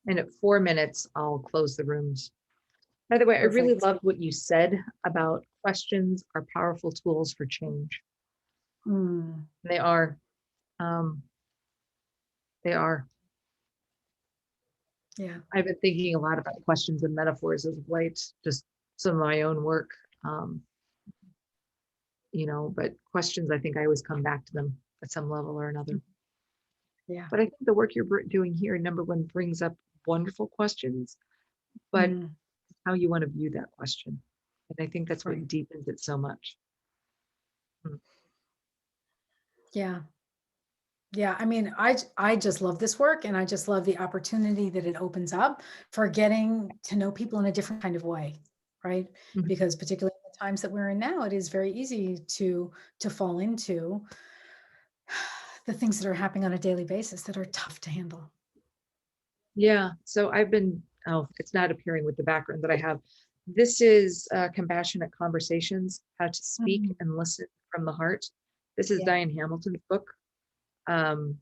And at 4 minutes, I'll close the rooms. By the way, I really loved what you said about questions are powerful tools for change. They are. They are. Yeah. I've been thinking a lot about questions and metaphors as of late, just some of my own work. You know, but questions, I think I always come back to them at some level or another. Yeah. But I think the work you're doing here, number one, brings up wonderful questions, but how you want to view that question. And I think that's what deepens it so much. Yeah. Yeah. I mean, I just love this work, and I just love the opportunity that it opens up for getting to know people in a different kind of way. Right. Because particularly in the times that we're in now, it is very easy to fall into the things that are happening on a daily basis that are tough to handle. Yeah, so I've been, it's not appearing with the background that I have. This is Compassionate Conversations, How to Speak and Listen from the Heart. This is Diane Hamilton's book. I've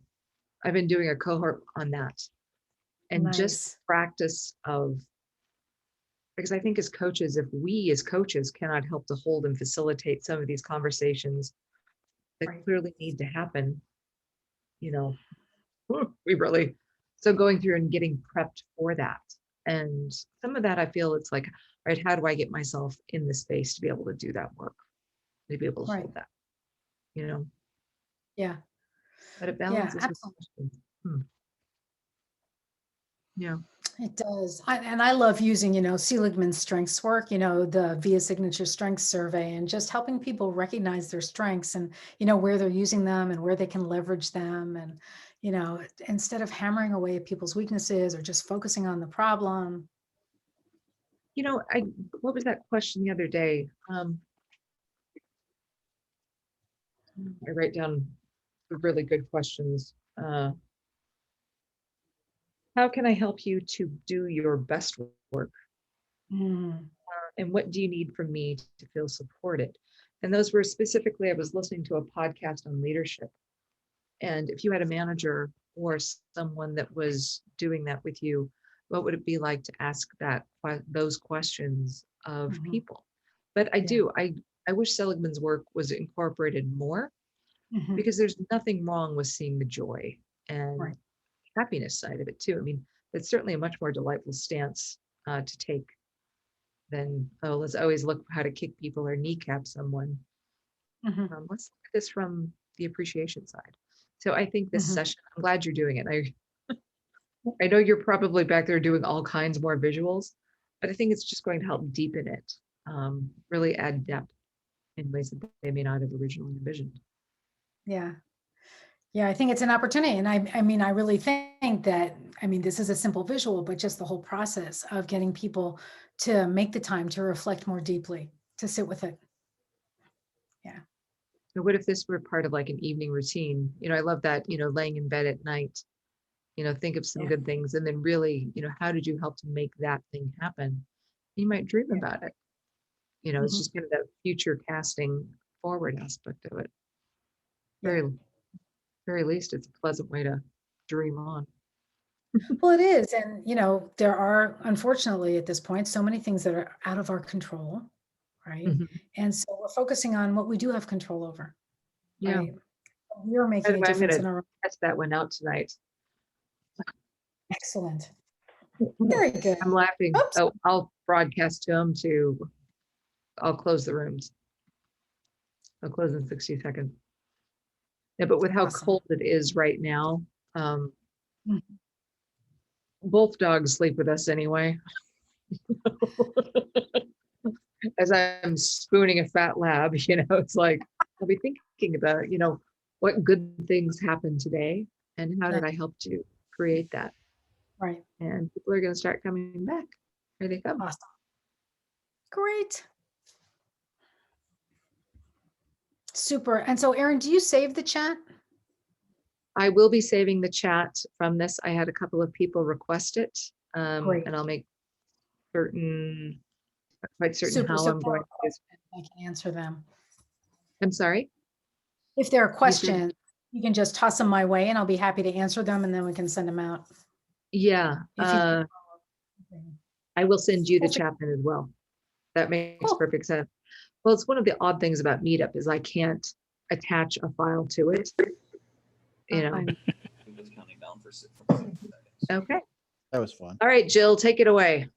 been doing a cohort on that. And just practice of, because I think as coaches, if we as coaches cannot help to hold and facilitate some of these conversations that clearly need to happen, you know, we really, so going through and getting prepped for that. And some of that, I feel it's like, right, how do I get myself in the space to be able to do that work, to be able to hold that, you know? Yeah. But it balances with questions. Yeah. It does. And I love using, Seligman's strengths work, the VIA Signature Strengths Survey, and just helping people recognize their strengths and, where they're using them and where they can leverage them. And, instead of hammering away at people's weaknesses or just focusing on the problem. What was that question the other day? I write down really good questions. How can I help you to do your best work? And what do you need from me to feel supported? And those were specifically, I was listening to a podcast on leadership. And if you had a manager or someone that was doing that with you, what would it be like to ask those questions of people? But I wish Seligman's work was incorporated more, because there's nothing wrong with seeing the joy and happiness side of it too. I mean, it's certainly a much more delightful stance to take than, let's always look how to kick people or kneecap someone. Let's look at this from the appreciation side. So I think this session, I'm glad you're doing it. I know you're probably back there doing all kinds more visuals, but I think it's just going to help deepen it, really add depth in ways that they may not have originally envisioned. Yeah. Yeah, I think it's an opportunity. And I really think that, this is a simple visual, but just the whole process of getting people to make the time to reflect more deeply, to sit with it. Yeah. So what if this were part of like an evening routine? I love that, laying in bed at night, think of some good things, and then really, how did you help to make that thing happen? You might dream about it. It's just kind of that future casting forward aspect of it. Very least, it's a pleasant way to dream on. Well, it is. And, there are, unfortunately, at this point, so many things that are out of our control, right? And so we're focusing on what we do have control over. Yeah. Right? We're making a difference in our. Test that one out tonight. Excellent. Very good. I'm laughing. Oops. Oh, I'll broadcast to them I'll close the rooms. I'll close in 60 seconds. Yeah, but with how cold it is right now, both dogs sleep with us anyway. As I'm spooning a fat lab, it's like, I'll be thinking about, what good things happened today and how did I help to create that? Right. And people are going to start coming back. Here they come. Awesome. Great. Super. And so, Erin, do you save the chat? I will be saving the chat from this. I had a couple of people request it, and I'll make quite certain how I'm going to. I can answer them. I'm sorry? If there are questions, you can just toss them my way and I'll be happy to answer them, and then we can send them out. Yeah. I will send you the chat then as well. That makes perfect sense. Well, it's one of the odd things about Meetup is I can't attach a file to it. Okay. That was fun. All right, Jill, take it away.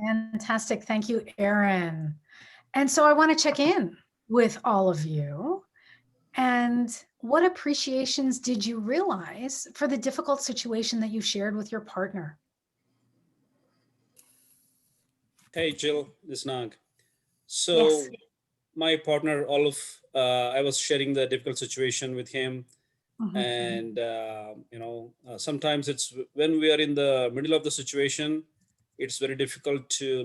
Fantastic. Thank you, Erin. And so I want to check in with all of you. And what appreciations did you realize for the difficult situation that you shared with your partner? Hey, Jill, this is Nag. So my partner, I was sharing the difficult situation with him. And, sometimes it's when we are in the middle of the situation, it's very difficult to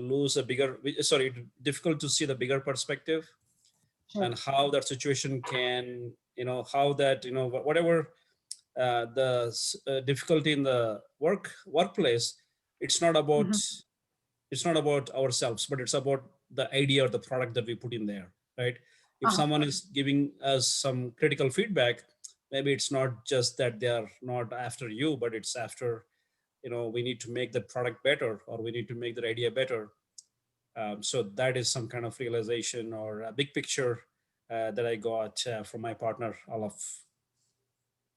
difficult to see the bigger perspective and how that situation can, how that, whatever the difficulty in the workplace, it's not about ourselves, but it's about the idea or the product that we put in there, right? If someone is giving us some critical feedback, maybe it's not just that they are not after you, but it's after, we need to make the product better, or we need to make the idea better. So that is some kind of realization or a big picture that I got from my partner, Olaf.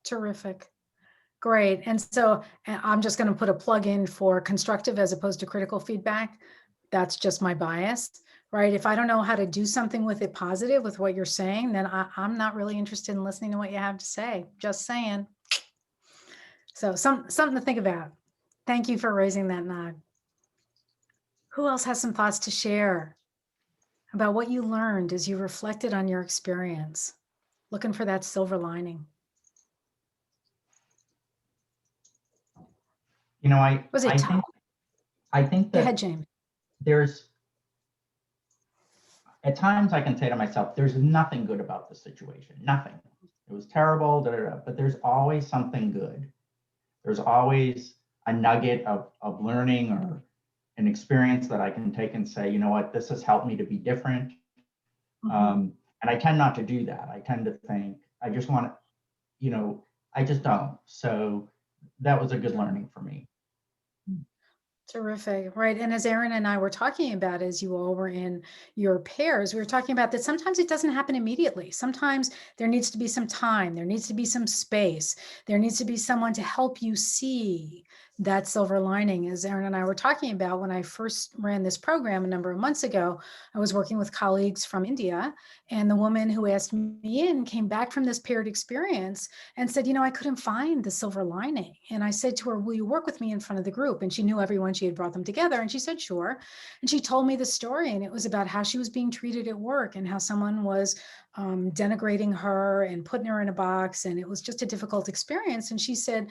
Terrific. Great. And so I'm just going to put a plug in for constructive as opposed to critical feedback. That's just my bias, right? If I don't know how to do something with it positive with what you're saying, then I'm not really interested in listening to what you have to say. Just saying. So something to think about. Thank you for raising that nod. Who else has some thoughts to share about what you learned as you reflected on your experience, looking for that silver lining? I think that Go ahead, James. At times I can say to myself, there's nothing good about the situation, nothing. It was terrible, but there's always something good. There's always a nugget of learning or an experience that I can take and say, you know what, this has helped me to be different. And I tend not to do that. I tend to think, I just want to, I just don't. So that was a good learning for me. Terrific. Right. And as Aaron and I were talking about, as you all were in your pairs, we were talking about that sometimes it doesn't happen immediately. Sometimes there needs to be some time. There needs to be some space. There needs to be someone to help you see that silver lining. As Aaron and I were talking about, when I first ran this program a number of months ago, I was working with colleagues from India, and the woman who asked me in came back from this paired experience and said, I couldn't find the silver lining. And I said to her, will you work with me in front of the group? And she knew everyone. She had brought them together, and she said, sure. And she told me the story, and it was about how she was being treated at work and how someone was denigrating her and putting her in a box. And it was just a difficult experience. And she said,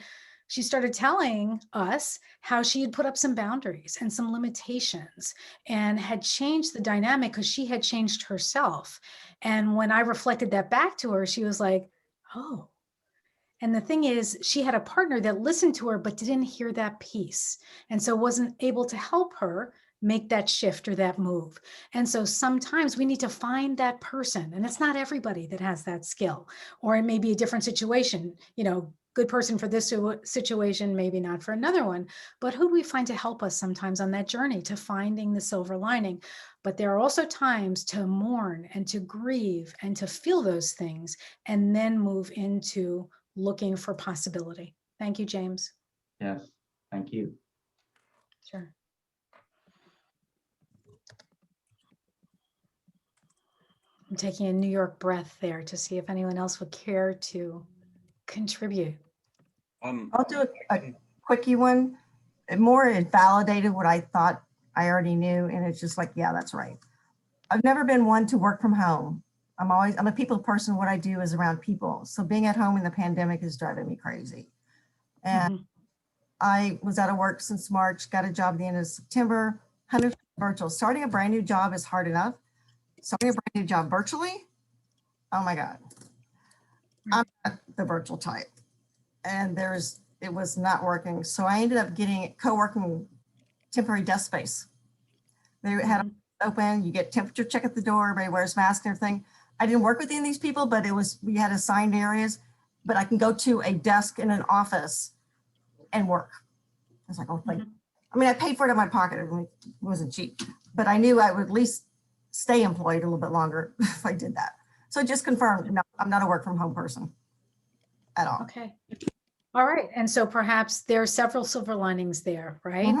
she started telling us how she had put up some boundaries and some limitations and had changed the dynamic because she had changed herself. And when I reflected that back to her, she was like, oh. And the thing is, she had a partner that listened to her, but didn't hear that piece. And so wasn't able to help her make that shift or that move. And so sometimes we need to find that person, and it's not everybody that has that skill, or it may be a different situation, good person for this situation, maybe not for another one, but who do we find to help us sometimes on that journey to finding the silver lining? But there are also times to mourn and to grieve and to feel those things, and then move into looking for possibility. Thank you, James. Yes, thank you. Sure. I'm taking a New York breath there to see if anyone else would care to contribute. I'll do a quickie one. It validated what I thought I already knew. And it's just like, yeah, that's right. I've never been one to work from home. I'm a people person. What I do is around people. So being at home in the pandemic is driving me crazy. And I was out of work since March, got a job at the end of September, 100% virtual. Starting a brand new job is hard enough. Starting a brand new job virtually, oh my God. I'm not the virtual type. And it was not working. So I ended up getting co-working temporary desk space. They had it open, you get temperature check at the door, everybody wears masks and everything. I didn't work with any of these people, but we had assigned areas, but I can go to a desk in an office and work. I was like, oh, thank you. I mean, I paid for it in my pocket. It wasn't cheap, but I knew I would at least stay employed a little bit longer if I did that. So just confirmed, no, I'm not a work from home person at all. Okay. All right. And so perhaps there are several silver linings there, right?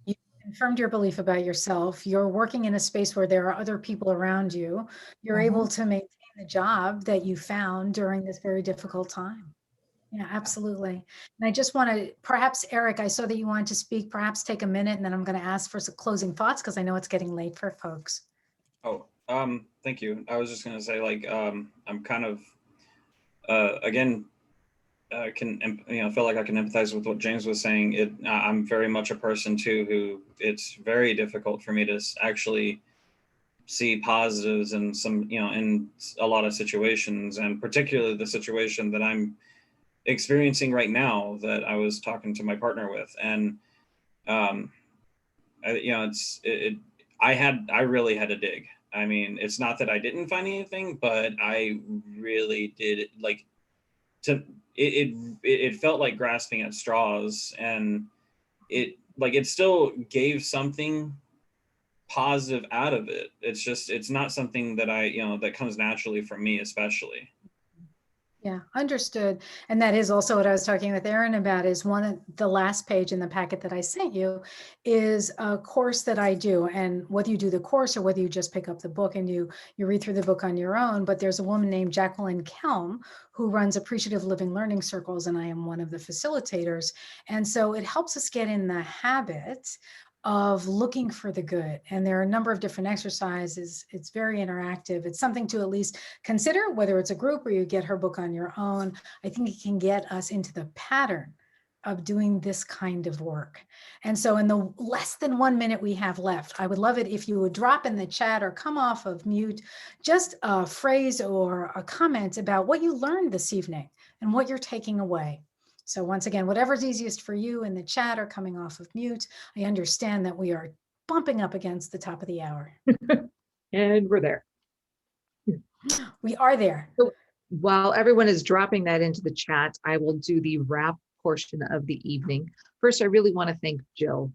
You confirmed your belief about yourself. You're working in a space where there are other people around you. You're able to maintain the job that you found during this very difficult time. Yeah, absolutely. And I just want to, perhaps, Eric, I saw that you wanted to speak, perhaps take a minute, and then I'm going to ask for some closing thoughts because I know it's getting late for folks. Oh, thank you. I was just going to say, I'm kind of, again, feel like I can empathize with what James was saying. I'm very much a person too who it's very difficult for me to actually see positives in in a lot of situations, and particularly the situation that I'm experiencing right now that I was talking to my partner with. And I really had to dig. I mean, it's not that I didn't find anything, but I really did it felt like grasping at straws, and it still gave something positive out of it. It's not something that that comes naturally from me, especially. Yeah, understood. And that is also what I was talking with Erin about, is one of the last page in the packet that I sent you is a course that I do. And whether you do the course or whether you just pick up the book and you read through the book on your own, but there's a woman named Jacqueline Kelm who runs Appreciative Living Learning Circles, and I am one of the facilitators. And so it helps us get in the habit of looking for the good. And there are a number of different exercises. It's very interactive. It's something to at least consider, whether it's a group or you get her book on your own. I think it can get us into the pattern of doing this kind of work. And so in the less than 1 minute we have left, I would love it if you would drop in the chat or come off of mute just a phrase or a comment about what you learned this evening and what you're taking away. So once again, whatever's easiest for you in the chat or coming off of mute. I understand that we are bumping up against the top of the hour. And we're there. We are there. So while everyone is dropping that into the chat, I will do the wrap portion of the evening. First, I really want to thank Jill.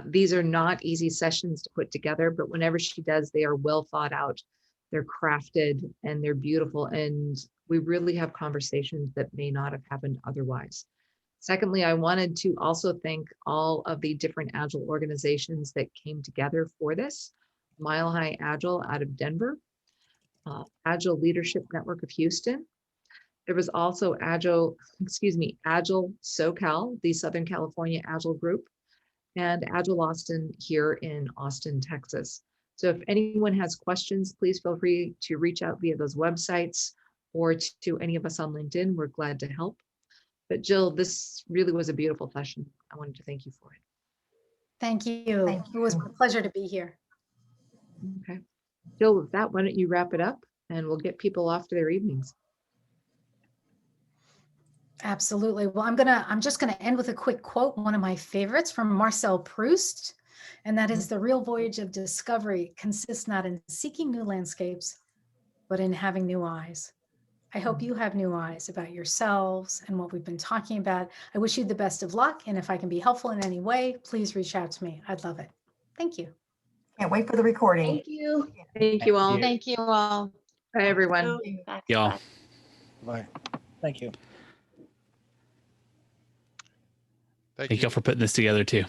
These are not easy sessions to put together, but whenever she does, they are well thought out. They're crafted and they're beautiful. And we really have conversations that may not have happened otherwise. Secondly, I wanted to also thank all of the different Agile organizations that came together for this. Mile High Agile out of Denver, Agile Leadership Network of Houston. There was also Agile SoCal, the Southern California Agile group, and Agile Austin here in Austin, Texas. So if anyone has questions, please feel free to reach out via those websites or to any of us on LinkedIn. We're glad to help. But Jill, this really was a beautiful session. I wanted to thank you for it. Thank you. It was a pleasure to be here. Okay. Jill, with that, why don't you wrap it up and we'll get people off to their evenings. Absolutely. Well, I'm just gonna end with a quick quote, one of my favorites from Marcel Proust, and that is, "The real voyage of discovery consists not in seeking new landscapes, but in having new eyes." I hope you have new eyes about yourselves and what we've been talking about. I wish you the best of luck. And if I can be helpful in any way, please reach out to me. I'd love it. Thank you. Can't wait for the recording. Thank you. Thank you all. Thank you all. Bye, everyone. Y'all. Bye. Thank you. Thank y'all for putting this together too.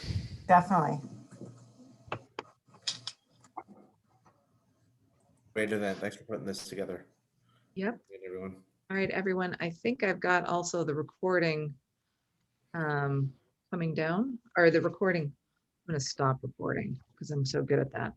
Definitely. Great event. Thanks for putting this together. Yep. Great, everyone. All right, everyone. I think I've got also the recording coming down, or the recording. I'm going to stop recording because I'm so good at that.